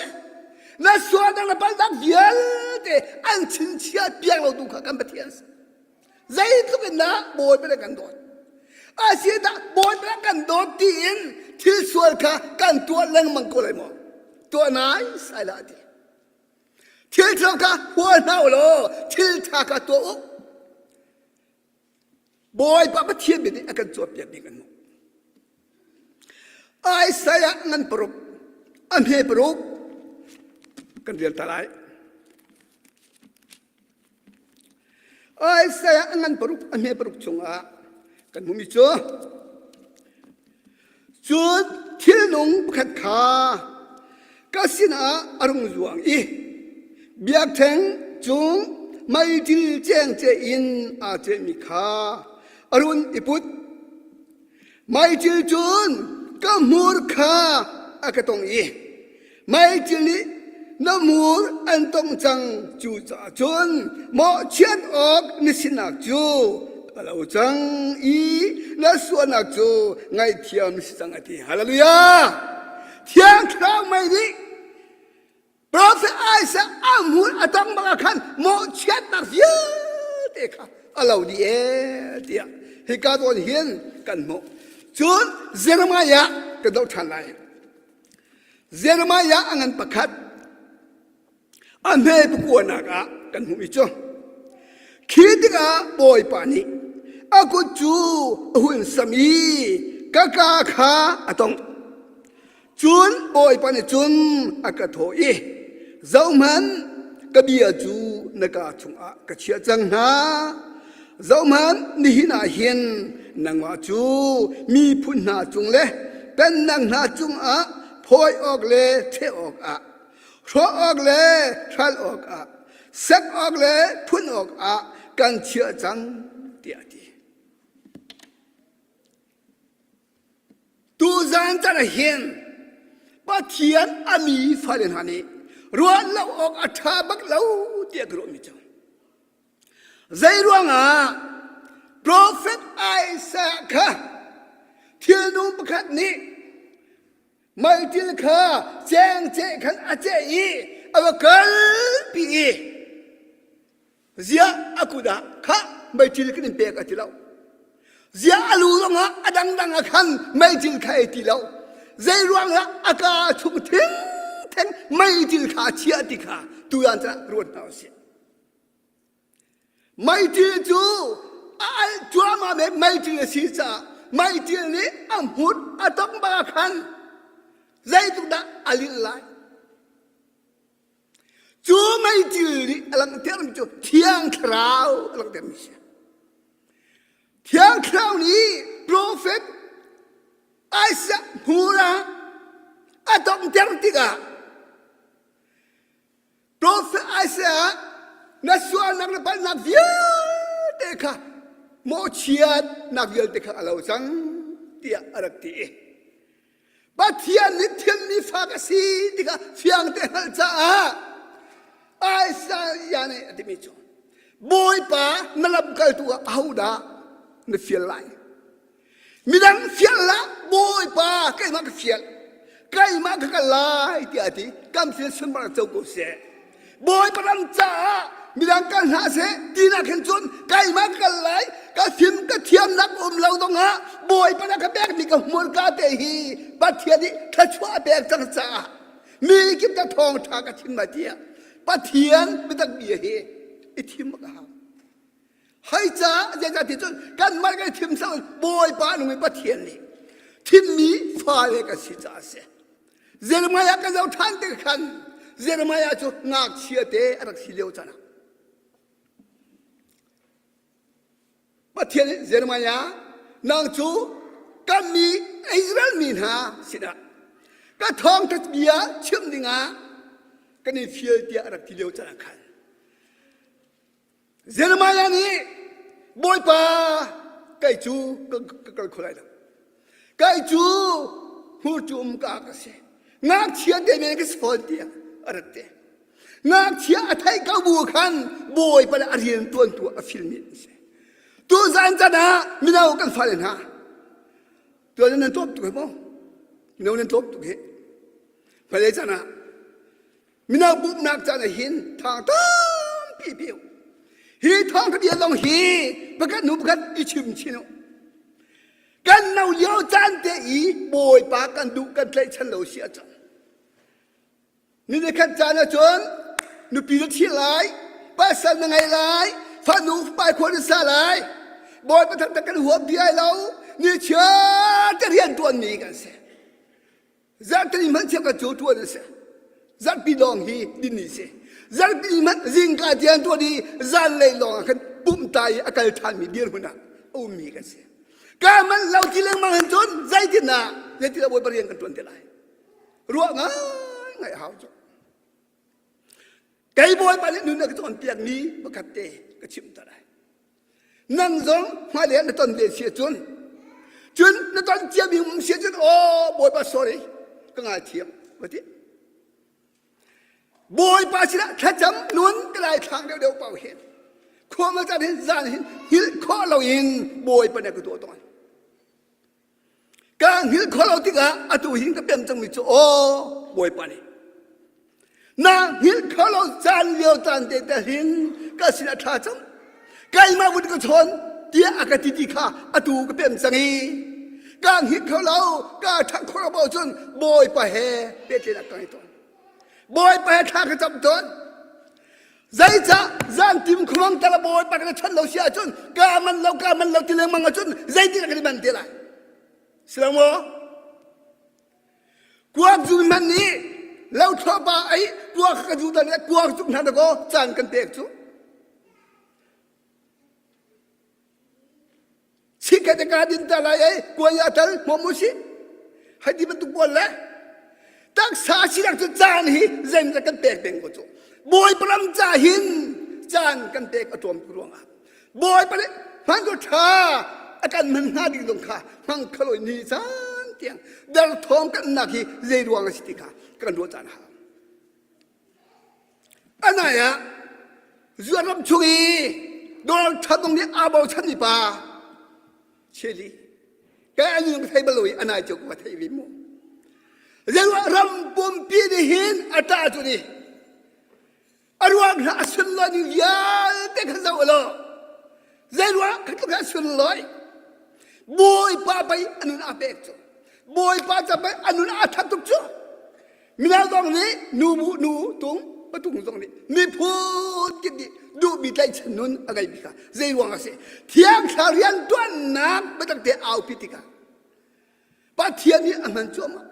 นั่นส่วนนั้นเป็นดักเยอะแต่อันชินเชียเปียกเราดูกันไปเที่ยวใจทุกคนนะบอยไปเลยกันโดด อาเสียดาบอยประกันโดดตีนที่ส่วนค่ะกันตัวเล่งมังกรเลยมั้งตัวไหนใส่ละดีที่เท่ากับหัวหน้าโลที่ท่ากับตัวอุบอยปะปะเทียบแบบนี้อากันจวบแบบนี้กันมั้งไอ้สายงันปรุกอันเฮปรุกกันเรียนตะไลไอ้สายงันปรุกอันเฮปรุกชงอ่ะกันมุมิโจจุดที่นุ่งขัดขาก็สินะอารมณ์จวงอีเบียกแทงจุงไม่จิลแจ้งเจอินอาเจมิขาอรุณอิพุทไม่จิลจุนก็มูรขาอากตงอีไม่จิลิน้ำมูรอันต้องจังจูจ่าจุนหมอเชียนออกนิสินักจูเราจังอีและส่วนนักจูไงเทียมสิจังอธิฮาเลลูยาเทียงคราวไม่ดีพระเฟไอซ์อามูลอต้องบังคันโมเช็ดนักเยอะเด็กเราดีเดียฮิกาตัวเห็นกันโมจุนเจรมายะก็ต้องทันไลเจรมายะอันประคัดอันเฮปกวนนักกันหูมิจงคิดกะบอยปานีอากุจูหุ่นสามีกะกาขาอต้องจุนบอยปานีจุนอากาโถอีเจ้ามันกะเบียจูนักจุงอากะเชียจังนาเจ้ามันนี่นาเห็นนางว่าจูมีพุ่นนาจุงเล่เป็นนางนาจุงอาพอยออกเลยเทออกอาเพราะออกเลยทัลออกอาสักออกเลยพุ่นออกอากันเชื่อจังเดียดีตูจันจะเห็นว่าเทียนอามีฟ้าเลนหานี้รัวเราออกอัฐาบักเราเดียกรมิจังใจรัวงาProphet Isaac เทียนุปขัดนี้ไม่จิลข้าแจ้งเจขันอาเจอีอวกาลปีเสียอากุดาข้าไม่จิลกันเปียกติเราเสียอาลูรงะอดังดังขันไม่จิลข้าติเราใจรัวงาอากาชุกทิ้งทิ้งไม่จิลข้าเชียติข้าตัวยันจะรวดเอาเสียไม่จิลจูไอ้จัวมาไม่จิลสีจ้าไม่จิลนี้อัมหุดอต้องบาขันใจตุดาอลิลไลจูไม่จิลนี้อลังเทียงจูเทียงคราวอลังเทียงมิเชเทียงคราวนี้ Prophet ไอซักฮูราอต้องเทียงติกา Prophet ไอซักนัสวานักนับนักเยอะเด็กโมเชียดนักเยลเด็กเราจังเตียอรักตีบัดเทียนนิเทียนนิฟากสีเด็กเฟียงเตหัลจ้าไอ้สายานี่อธิมิจบอยป้านลับกันตัวเอาดาในเฟียลไลมีดังเฟียลละบอยป้าใกล้มากเฟียลใกล้มากกันไลที่อธิกำเสียสมบัติเจ้ากุศลบอยป้าดังจ้ามีดังกันหาเสตีนักเห็นจนใกล้มากกันไลก็ทิมก็เทียมนักเราต้องหาบอยป้านักแบกมีกับมวลกาเตหีบัดเทียนี้ถ้าชัวแบกจังจ้ามีกิจทองทากระทิมมาเทียปัทเทียนไม่ต้องเบียเฮอิทิมมากให้จ้าจะติดจนกันมันก็ทิมสั่งบอยป้าหนุ่มปัทเทียนนี่ทิมมีฟ้าเลยก็สิจ้าเสเจรมายาก็จะทันเด็กขันเจรมายาจะงักเชียเตอรักสิเลวจ้านะปัทเทียนเจรมายานางจูกันมีอิสราเอลมีนาสินะก็ทองทัศเบียชิมดิงากันในฟิลเดียรักที่เลี้ยวจะนักขันเจรมายานี่บอยป้าไก่จูก็คนไรล่ะไก่จูหูจุ่มกากเสงักเชียเดเมกสฟอลเดียรักเตงักเชียอัฐายก้าวบุขันบอยป้าอาเรียนตัวฟิลมินเสตัวจันจันนะมีเรากันฟ้าเลยนะตัวนั้นทบตัวมั้งมีเรานั้นทบตัวเหรอฟ้าเลยจันนะมีเราบุบนักจันนะหินทางตั้งปีวฮีทางก็เดียวลงฮีประกันหนูประกันอิชิมชิโน กันเอาเลี้ยวจานเตอีโบยปากันดูกันเลยฉันเหลาเสียจังนี่ในขั้นจานนะจนนุปีรถที่ไรป้าสันยังไงไรฟ้าหนูไปคนสาไรบอยประทับตะกันหัวเดียเรานี่เชื่อจะเรียนตัวนี้กันเสียจัดที่มันเชื่อกับจูตัวนี้เสียจัดปีลองฮีดินนี่เสียจัดปีมันจิงกาเดียนตัวนี้จัดเลยลองกันปุ่มตายอาการทานมีเดียร์คนนั้นโอ้มีกันเสียการมันเราที่เลี้ยงมันจนใจที่น่ะใจที่เราบอยประเรียนกันตัวนี้ไรรู้ง่ายง่ายหาวจ้ะไก่บอยไปเนี่ยนู่นน่ะก็ตอนเปียกนี้บักเตะก็ชิมตาได้นั่งร้องมาเลี้ยงในตอนเดียเสียจนในตอนเจียบิงเสียจนโอ้บอยป้า sorry ก็ง่ายเทียมว่าที่บอยป้าสิละถ้าจำนุ่นก็ได้ทางเดียวเป่าเห็นข้อมาจากเห็นจานเห็นหิลข้อเราเองบอยป้าเนี่ยก็ตัวตอนการหิลข้อเราที่กะอัตุหินก็เป็นจังมิจูโอ้บอยป้าเนี่ยนาหิลข้อเราจานเดียวจานเดียวหินก็สิละท่าจำไก่มาบุญก็ชนเดียอากาศที่ข้าอัตุก็เป็นจังฮีการหิลข้อเราก็ทักข้อเราบอกจนบอยป้าเฮเป็นเจนักกันตัวบอยป้าท่ากระจำจนใจจะจานทิมครองแต่ละบอยป้ากระชันเราเสียจนกามันเราที่เลี้ยงมันจนใจที่นักดิมันเท่าไรสลามวะกวางจุนมันนี้เราชอบไอ้กวางกระจุดันกวางจุนหันตะโกจานกันเตะจุสิกตะการดินตะไลไอ้กวางยาตัลมอมุสิให้ที่มันตุกบอลเลยตั้งสาชิลักจุจานฮีเจมจะกันเตะเป็นกุจุบอยปรำจ่าหินจานกันเตะอตัวมกรวงอ่ะบอยปะเนี่ยมันก็ท่าอาการมันน่าดีลงค่ะมันขลุ่ยนิจานเตียงเดินท้องกันนักฮีเจรวงสิติค่ะกันดูจานหาอันไหนอะส่วนรับช่วยโดนทัดตรงนี้อาบเอาฉันนี่ป่าเชลีแกอันนี้มันไทยบลุยอันไหนจุกว่าไทยวิมุเรื่องรำปุ่มปีนี่หินอัตราจุนี่อารวาสนักสุนทรนี่ยาเด็กข้าวละเรื่องว่าขัดกันสุนทรบอยป้าไปอันนั้นอาเบกจูบอยป้าจะไปอันนั้นอาทักตุกจูมินาตรงนี้นูตรงประตูตรงนี้มีพูดกันดิดูมีใจฉันนุนอะไรบิกาเรื่องว่าสิเที่ยงสารีนตัวนักไม่ต้องเตะเอาพิธีกาป้าเที่ยงนี้อันมันจมา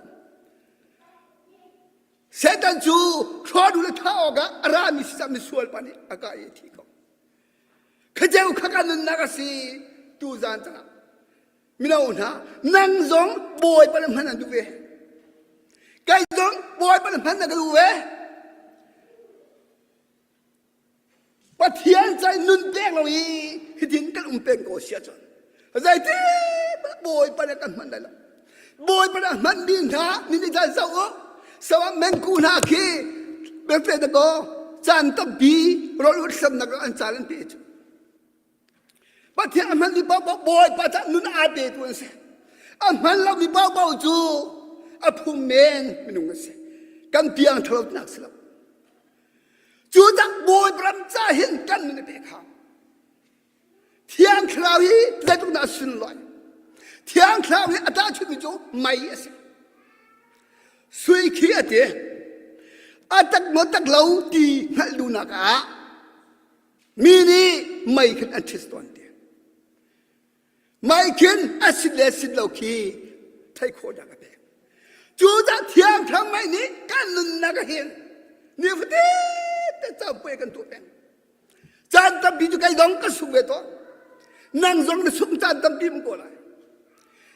เสด็จจูคลอดูเลท้าออกอะรามิสามิสวลปานีอากาศที่เขาขจาวขกันนักสิตูจานจ้ามินาอุณานังซงบอยปนมันนันดูเวไก่ซงบอยปนมันนันดูเวปะเทียนใจนุนเป้งเราอีหิดินกันเป้งโกเสียจนใจเต้บอยปนกันมันได้ละบอยปนมันดินท่านี่ใจเศร้าสวะแมงกูนาคีเบลเฟตโกจันตบีรอลุสมนักอันจารันเปจปัจจัยมันมีเบาบอยปัจจัยนุนอาเบตุนเสมันเรามีเบาจูอภูมิเมนมินุงเสกันเพียงทะเลนักสลับจูจักบอยปรำจ่าเห็นกันในเบคาเที่ยงคราวนี้ได้ตุนาสุนลอยเที่ยงคราวนี้อัตราชุดมิจูไม่เสสุยขี้เตะอาตักมตักเหลาตีหัดดูนักอะมีนี่ไม่ขึ้นอันเทสตอนเดียไม่ขึ้นอาศิเลสิเหลาขี้ไทยโคดักเบจูดาเทียมทำไมนี่กันนุนนักเห็นนี่ฟดีแต่เจ้าไปกันตัวเป็นจานตับบีจุกไอ้ดองก็สุกเวทนั่งซองในสุกจานตับบีมันก็ไร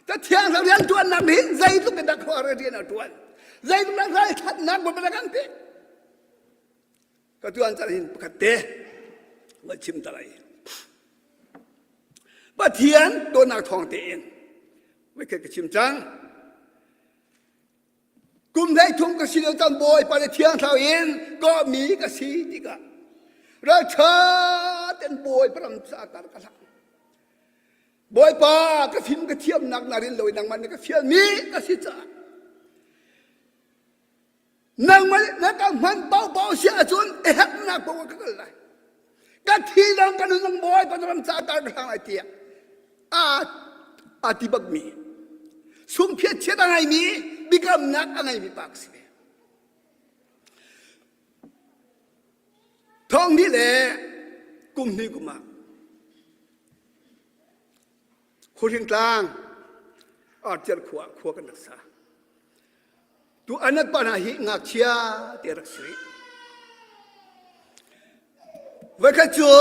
แต่เทียมเราเรียนตัวนักเห็นใจตุกเป็นนักขวาเรียนตัวใจตุกนักใครทัดนักบนเป็นกันเตะก็ตัวอันจะเห็นปกติว่าชิมตะไลป้าเทียนตัวนักทองเตนไม่เคยกระชิมจังกุมได้ทุ่งกระสีเราจำบอยป้าเทียนเท่าเองก็มีกระสีดีกว่าราชาเต็นบอยพระรำสาการกระสังบอยป้ากระฟิมกระเทียมนักนารินลอยนางมันกระเฟียมีกระสีจ้านางมันนักมันเบาเสียจนเอ็กนักบอกว่ากันไรกันที่นางกันนางบอยพระรำสาการกระสังไอเตีย อาติบักมีสุ่มเพียรเช็ดอะไรมีบิกำนักอะไรมีปากสิท้องนี่แหละกุมนี่กุมาคนเรียงกลางอาจจะขัวกันรักษาตัวอนักปัญหาหิงักเชียเตรักษาวัคจู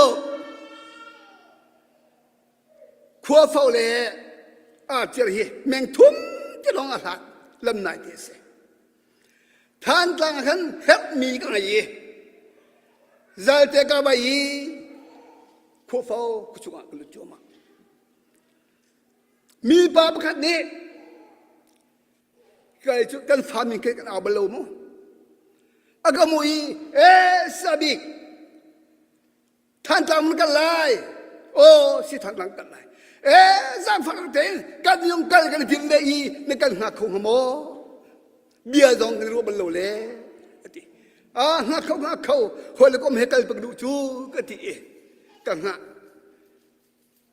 ขัวเฝ้าเลยอาจจะหิแมงทุ่มที่ลงอาหารลำนายเดสท่านกลางขันเฮ็ดมีกันไงใจเตะกับไปขัวเฝ้ากุศลกุลจมามีบาปขัดนี้ก็จุดกันฟามิงกันเอาบลูมอากามุยสาบิกท่านทำกันเลยโอ้สิท่านหลังกันเลยสังฟังเต็นกันยงกันทิ้งได้อีในกันหักของหมอเบียร์ดองกันรู้บลูเลยหักเขาคนละก็ไม่กันปักดูจูก็ที่กันหัก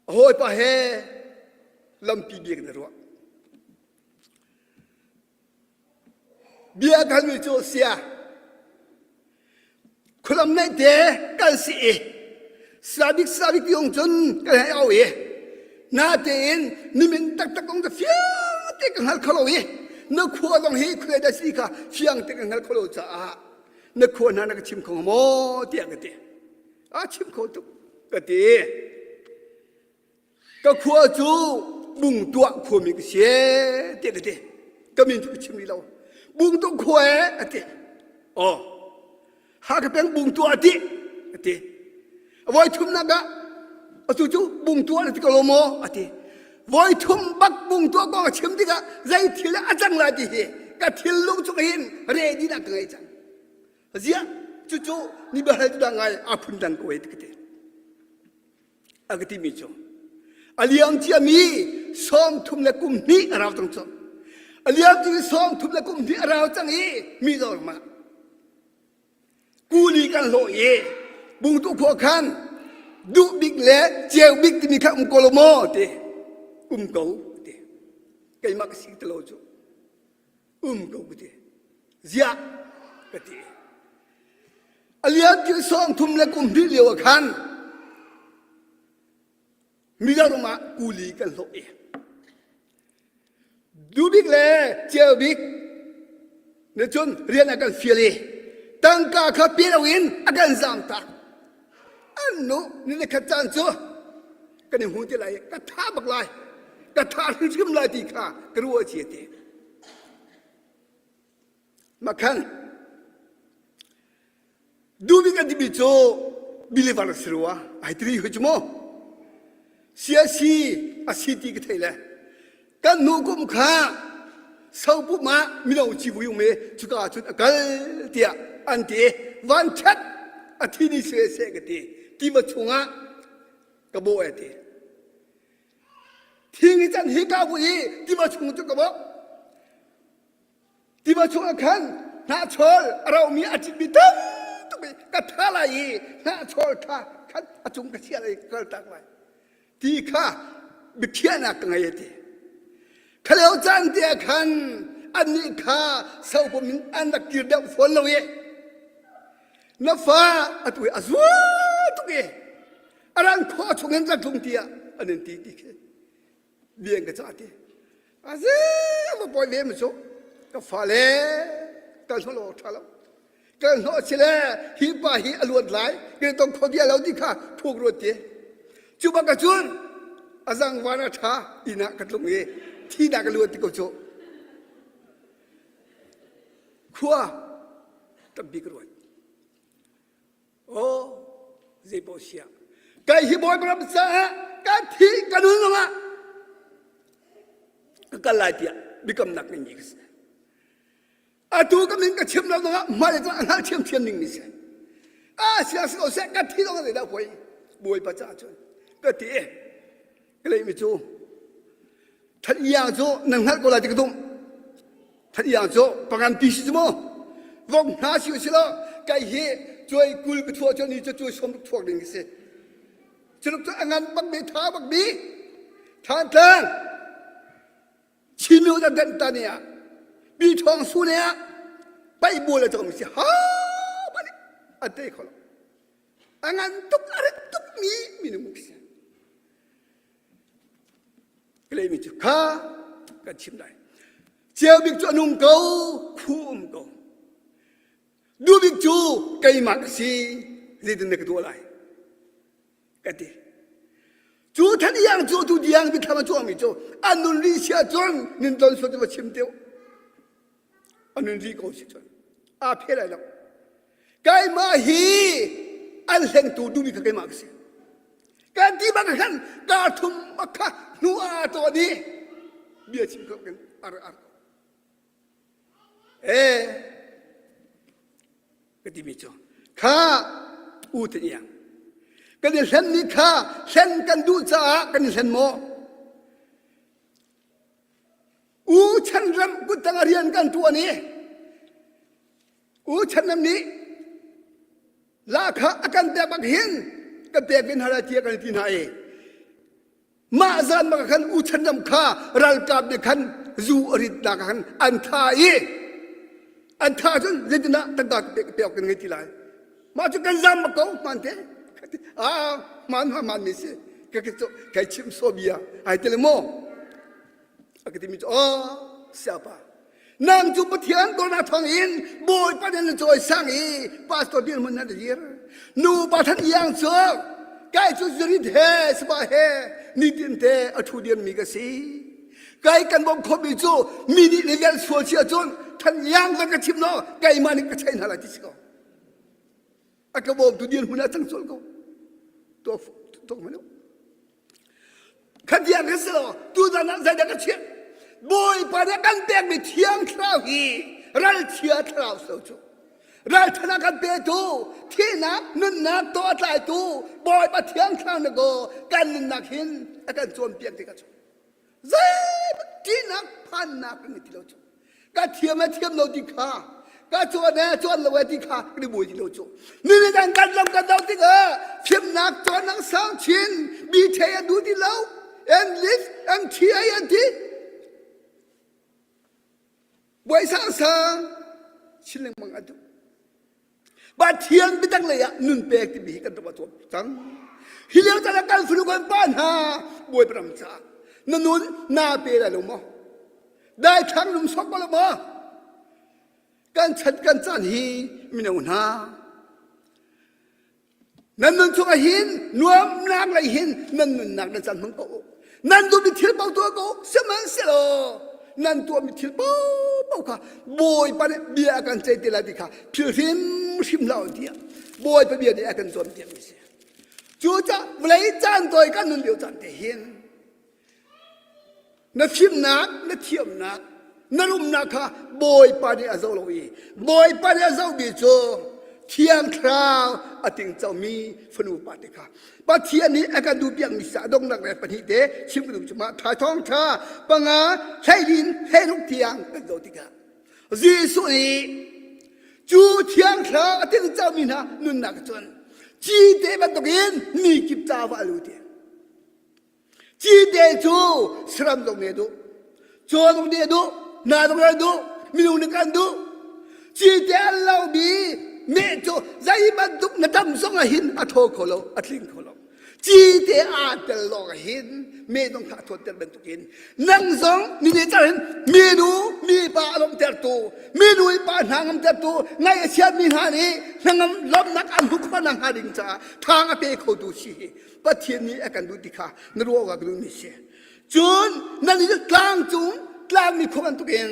โอ้ยป่ะเฮลำปีเบียกันรู้เบียกันมีโจเสียคนลำในเดกันสิสาบิกยงจนกันให้เอาน่าเต็นนี่มันตักตรงจะเฟี้ยงเตกันหักเขาเลยนักขัวต้องให้เคยได้สิค่ะเฟี้ยงเตกันหักเขาเลยจ้านักขัวนั้นนักชิมของหมอเตียกันเตชิมเขาตุกันเตก็ขัวจูบุงตัวขัวมีก็เสียเตกันเตก็มีจุดชิมนี่เราบุงตัวขัวเตหากเป็นบุงตัวเตเตไว้ทุ่มนักะจู่บุงตัวนั่นที่กลมอติไว้ทุ่มบักบุงตัวก็ชิมที่กะใจทิลอาจังลาดีเฮกะทิลลุงจุกหินเรดีนักไงจังเสียจู่นี่บ้านจุดงไงอาพุนดังก็เวทกเตอากติมิจงอเลียมที่มีซ้อมทุ่มและกุมนี้เราต้องจงอเลียมที่ซ้อมทุ่มและกุมนี้เราจังมีดอกมากูลีกันโลเยบุงตัวขัวขันดูบิ๊กเล่เจ้าบิ๊กที่มีข้ามโกลโมเตเกาเตไก่มักสิตลอดจูเกาเตเสียกเตอเลียที่สองทุ่มและกุมที่เลี้ยวขันมีดอกมากูลีกันโลเอดูบิ๊กเล่เจ้าบิ๊กเนี่ยจนเรียนอาการเฟียเลยตั้งกาขับเปียวินอาการจำตาอันนู้นี่เลยขจานจ้ะกันในหูที่ไรกระทาบักลายกระทาที่ชิมลายตีข้ากระรัวเฉียดมาขันดูบิกันที่บิโจบิเลวาร์สรัวไอ้ตรีหัวจมูกเสียสีอาศิติกันไทยเลยกันนู้กุมข้าสาวปุ๊มาไม่ต้องจีบวิวเมจุกาจุดกัลเตียอันเดียวันชัดอาทิตย์นี้เสียกันเตียที่มาชงอ่ะกระโบเอติทิ้งจันฮิกาบุยที่มาชงจุกกระโบที่มาชงขันน่าชอลเรามีอาชีพตั้งตุกกระทะลายน่าชอลข้าขันอาจุงกระเชียอะไรก็ตักไว้ที่ข้าบิเคียนักไงติข้าเลี้ยวจันเตียขันอันนี้ข้าสาวผมอันนักกิรเดาฝนเลยนับฟ้าตัวอาซัวตัวอะไรข้อชงเงินจากทุ่งเตียอันนั้นตีเบี้ยงกันจ้าตีอาซัวมาปล่อยเลี้ยงมันโซ่ก็ฟ้าเล่กันหัวโลท่าแล้วกันหัวเชลฮีป้าฮีอลวดไหลกันต้องคนเดียวเราที่ข้าผูกรถเตียจุบักกระจุนอาจังวานาท่าอินักกันลงเอที่นักลวดที่เขาโซ่ขัวตับบิกรวยโอ้เจ็บปวดเสียไก่หิบอยปรับษาการที่กันนู่นมากันลายเดียบิกำนักนี่ก็สิอาตูก็มันก็เชื่อมเราตรงนั้นมาเลยก็อันเชื่อมนิ่งนี่สิเสียสิ่งเสียกันที่ตรงนั้นเลยนะพ่อยบวยประชาชนก็ที่ก็เลยไม่จูทัดยางจูนั่งหัดก็ลายที่กระตุ้มทัดยางจูประกันปีสิมั้งวงหาสิวสิละไก่เฮช่วยกุลกทัวจนี่จะช่วยสมทวงหนึ่งสิจะลุกจะงานบักบีท้าบักบีทานทาง ชิมิวจะเดินตาเนี่ยปีทองสูเนี่ยไปบัวเลยจงมีสิฮ่าบันนี้อันเตะเขาละอันนั้นทุกอะไรทุกมีนุ่มสิก็เลยมีจุดข้ากันชิมได้เจ้าบิ๊กจูนุ่งเก่าคู่มเก่าดูบิ๊กจูไก่หมักสีจีนเด็กตัวอะไรกันดีจูท่านยังจูดูยังบิ๊กทำมาจูมีจูอันนู้นรีเชียจวนนินตอนสุดจะมาชิมเดียวอันนู้นรีเขาสิจวนอาเพลอะไรแล้วไก่มาฮีอันเล่นตัวดูบิ๊กไก่หมักสีการที่บางครั้งการทุ่มมักขะนัวตัวนี้เบี้ยชิมกันอะไรก็ที่มีจ้ะข้าอุตยังกันเส้นนี้ข้าเส้นกันดูจ้ากันเส้นโมฉันรำกุตังเรียนกันตัวนี้ฉันนำนี้ลาข้าอาการแต่บักหินก็แต่เป็นหาราเทียกันที่ไหนมาซานมากันฉันนำข้ารัลกาบเดขันจูอริดนากันอันทายอันท่าจนเจตนาตั้งแต่เปียกกันไงที่ไรมาจุกันจำมาเก่ามันเถอะมันมีสิก็แค่ชิมโซเบียไอ้เทเลโมก็ที่มีsiapa nang ju patian ko na thang in boy pa den joy sang i pastor din mun na dir nu pa than yang so kai chu jurit he sba he ni tin te athu din mi ga si kai kan bom kho bi chu mi ni level so chia chonท่านยังก็ชิมเนาะไก่มันก็ใช่นาราที่สิเขาอากาบตัวเดียนหุ่นทั้งส่วนเขาตัวมันเนาะขัดยังกันสิเราตัวนั้นใจเด็กก็เชี่ยบอยปาร์กันเตะไปเที่ยงคราวฮีรัลเชียคราวสุดรัลธนากันเตะตัวที่นักนุ่นนักตัวใจตัวบอยปาเที่ยงคราวนึกกันนักหินอาการโจมเปียกที่กันจู่เจ็บที่นักพันนักนี่ที่เราจู่ก็เทียมเราดีค่ะก็ชวนเราไว้ดีค่ะก็ได้บุญที่เราจู่นี่ในการกันเรากันเราที่เทียมนักชวนนักสาวชินบีเทียดูที่เราเอ็นลิฟเอ็นเทียยันที่บวยสางชินเลยมังอันดูบาเทียนไปตั้งเลยนุ่นเปกที่บีกันตัวจังฮิเลวจะรักกันฝึกกันป้านหาบวยประจานนุ่นนาเปรอะไรลงมั้งได้ทั้งลุมสกบลมาการชัดกันจานฮีมินาอุนานั่นนุ่นสุกหินนวมนักไรหินนั่นนุ่นนักนั่นจันมังโกนั่นตัวมีทิลเป่าตัวโกเสมันเสลนั่นตัวมีทิลเป่าค่ะบอยปานเบียกันใจเตลาดิค่ะพิริมเหล่าเดียบอยปานเบียเดียกันจนเดียมิเสียจู่จ้าเวลาจานตัวกันนุ่นเดียวจานเทียนนักชิมนักนักเทียมนักนักรุมนักค่ะบอยปานีอาเจ้าลอยบอยปานีอาเจ้าบิโจเทียงคราวอติงเจ้ามีฝนูปาติค่ะปัจเจียนี้อาการดูเบียงมิสาดงนักแรงปนิเดชิมกระดูกจุมาถ่ายท้องชาปังอาใช้ดินให้ลูกเทียงเป็นโดติค่ะจีสุนีจูเทียงคราวอติงเจ้ามีนะนุนนักจนจีเดบันตกินมีกิบจ้าวาลูเทียจีเดจูสรัมตรงเนดูโจตรงเนดูนาตรงเนดูมินุนกันดูจีเดอัลลอฮบีเมจูใจมันดุนดำส่งหินอัทโคโลอัทลิงโคโลจีเดอาเตลลอหินเมต้องขาดทนเตลเป็นตุกินนั่งส่งนี่เดจารินเมนูมีปลาลมเตลตูเมนูปลาหางเตลตูไงเชียมีหานี้นั่งลมนักอันหุกนังหาดิงจ้าทางอเปโคดูชีปัจเจียนี้อาการดูดิค่ะนรัวกับดูนี่เสียจุนนั่นนี่กลางจุนกลางมีคนตุกิน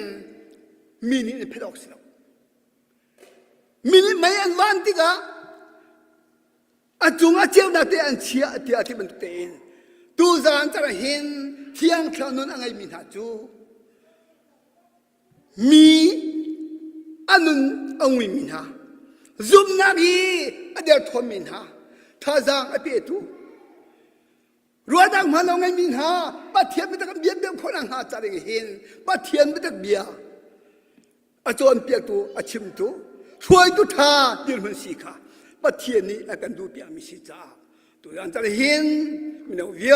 มีนี่เพลอกสิลมินิไม่อันวันที่กะอาจุงอาเจ้านักเตะอันเชียที่อาทิตย์มันเตะตูจานจะเห็นเที่ยงคราวนั้นอะไรมีหาจูมีอันนั้นอันวิมินหาซุมนาบีอันเดียวทอมินหาท่าจางอเปียตูรัวดังมาลงไงมินหาปัจเทียนไม่ต้องเบียดเบียนคนอังหาจะได้เห็นปัจเทียนไม่ต้องเบียอาจารย์เปียตูอาชิมตูช่วยตุท่ายืนมันสีขาปัจเจียนี้อาการดูเปียมิสิจ้าตัวอันตรหินมินาวิ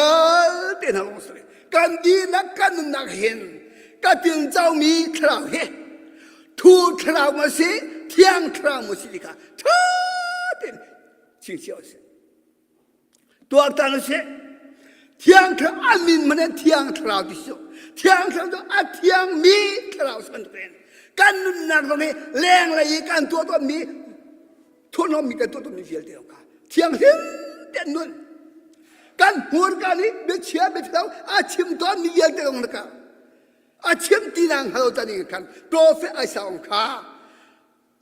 ลเตนหลงสเลยการดีนักการนักหิน กะตินเจ้ามีคราวเฮทูคราวมาสิเที่ยงคราวมาสิค่ะท้าเป็นชิงเชียวสิตัวตานสิเที่ยงคราวอันมินมันเที่ยงคราวที่สุดเที่ยงคราวตัวอันเที่ยงมีคราวสันเป็นกันนุนนักตรงนี้แรงอะไรกันตัวมีทุนน้องมีกันตัวมีเฟียลเดียวกันเที่ยงหินเด่นนุ่นกันหัวกันนี้เบียเชียเบียเท้าอาชิมตัวมีเยอะเดียวกันอาชิมตีนังฮัลโหลตันนี้กันโปรเฟสไอสาวข้า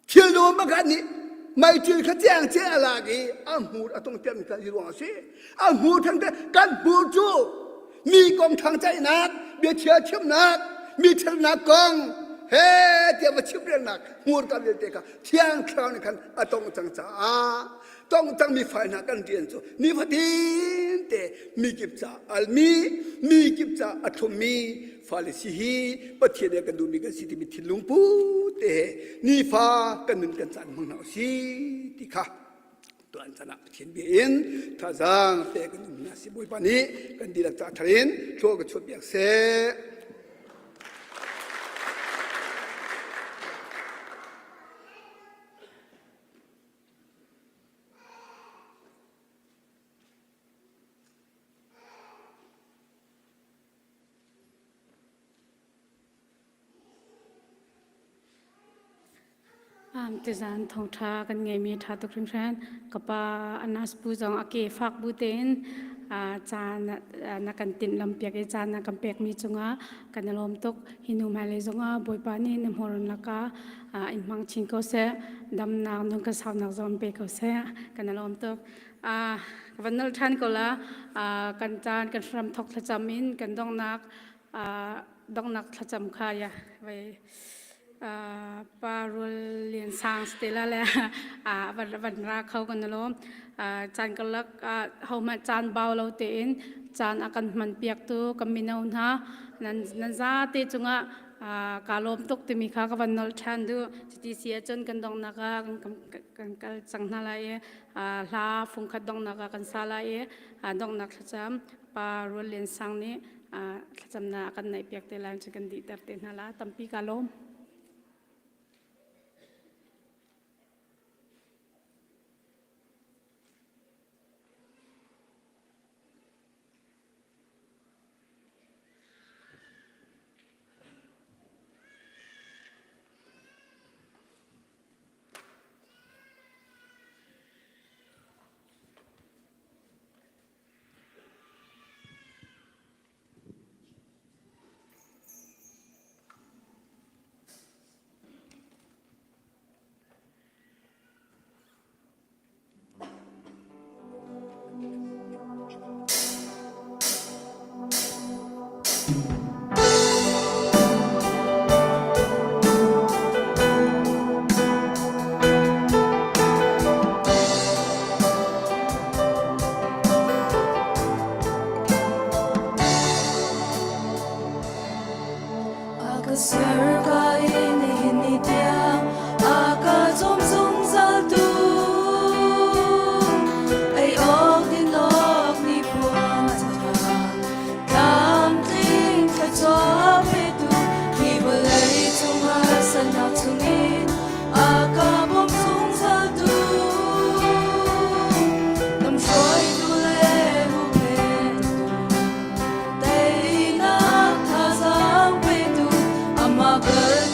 เชื่อโน้มกันนี้ไม่เชื่อข้าแจ้งเจ้าอะไรกี้อาหูอาต้องเตรียมกันยี่หวังสิอาหูทั้งแต่กันบูจูมีกองทางใจนักเบียเชียชิมนักมีเทนักกองเฮ้เดี๋ยวมาชิมเรื่องนักหัวกันเรื่องเด็กเที่ยงคราวนี้กันอาต้องจังจ้าต้องจังมีไฟนักกันเรียนจูนี่พอดีเตมีกิบจ้าอัลมีกิบจ้าอัตมีฟาลิสิฮีปะเทียนกันดูมีกันสิที่มีทิลุงปูเตนี่ฟ้ากันนึงกันจันมังนาสีที่ค่ะตัวอันจันเทียนเบียนท่าจังเตกันดูนาสิบุยปานีกันดีลักจ่าทะเลนชัวกันชดเบียกเสติจานทองทากันไงมีทาตุคริมแทนกับปาอนาสปูจองอาเกฟักบูเตนจานนักกันตินลำเปียกจานนักกันเปียกมีจงอากันลมตกหินุมาเลจงอาบอยปานีนมฮอร์นักอิมังชิงก็เสดำนางนงกสาวนักจอมเปียกก็เสกันลมตกวันนั้นท่านก็ละกันจานกันฟรัมทอกทจามินกันดองนักทจำขายไว้ปารุเลียนสางสเตล่าเลยวันรักเขากันนะล้มจานกันลักเขามาจานเบาเราเต้นจานอากันมันเปียกตัวกัมมินาอุนฮะนั่นซาเตจุงะการล้มตกที่มีข้ากับวันนอลชันดูจิตเสียจนกันดองนักกันสังนาลายลาฟุงขัดดองนักกันซาลายดองนักจำปารุเลียนสางนี้จำนากันในเปียกเตลันจะกันดีแต่เต้นฮะละตั้มปีการล้มMother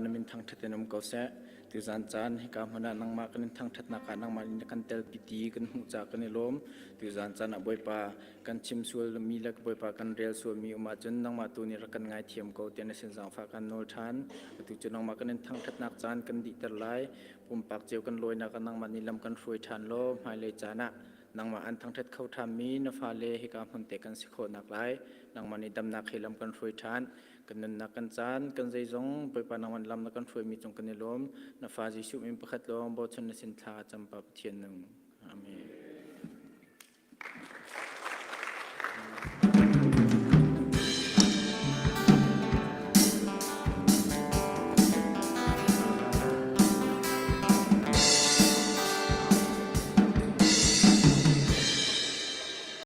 นมินทางทัดนมเกาเสติวจานจานให้การพนันนังมากันทางทัดนักการนังมากันเตลปิตีกันหูจากกันในลมติวจานจานอบอยปากันชิมส่วนมีเล็กบอยปากันเรียลส่วนมีอุมาจนนังมาตัวนี้รักกันง่ายเทียมเกาเตียนเส้นสังฝากันโนทานติวจนนังมากันทางทัดนักจานกันดิตรไลปุ่มปากเจียวกันลอยนักนังมานิลำกันฟวยทานโลหมายเลยจานะนังมาอันทางทัดเข้าทำมีนฟาเลให้การพันเตกันสิโคนักไลนังมานิดำนักให้ลำกันฟวยทานกันนันนักกันจานกันใจจงไปปานังมันลำนักกันฟวยมีจงกันในลมนฟาจิชุมิมประคัดลมบทชนสินทาจำปาเทียนหนึ่งอาเมน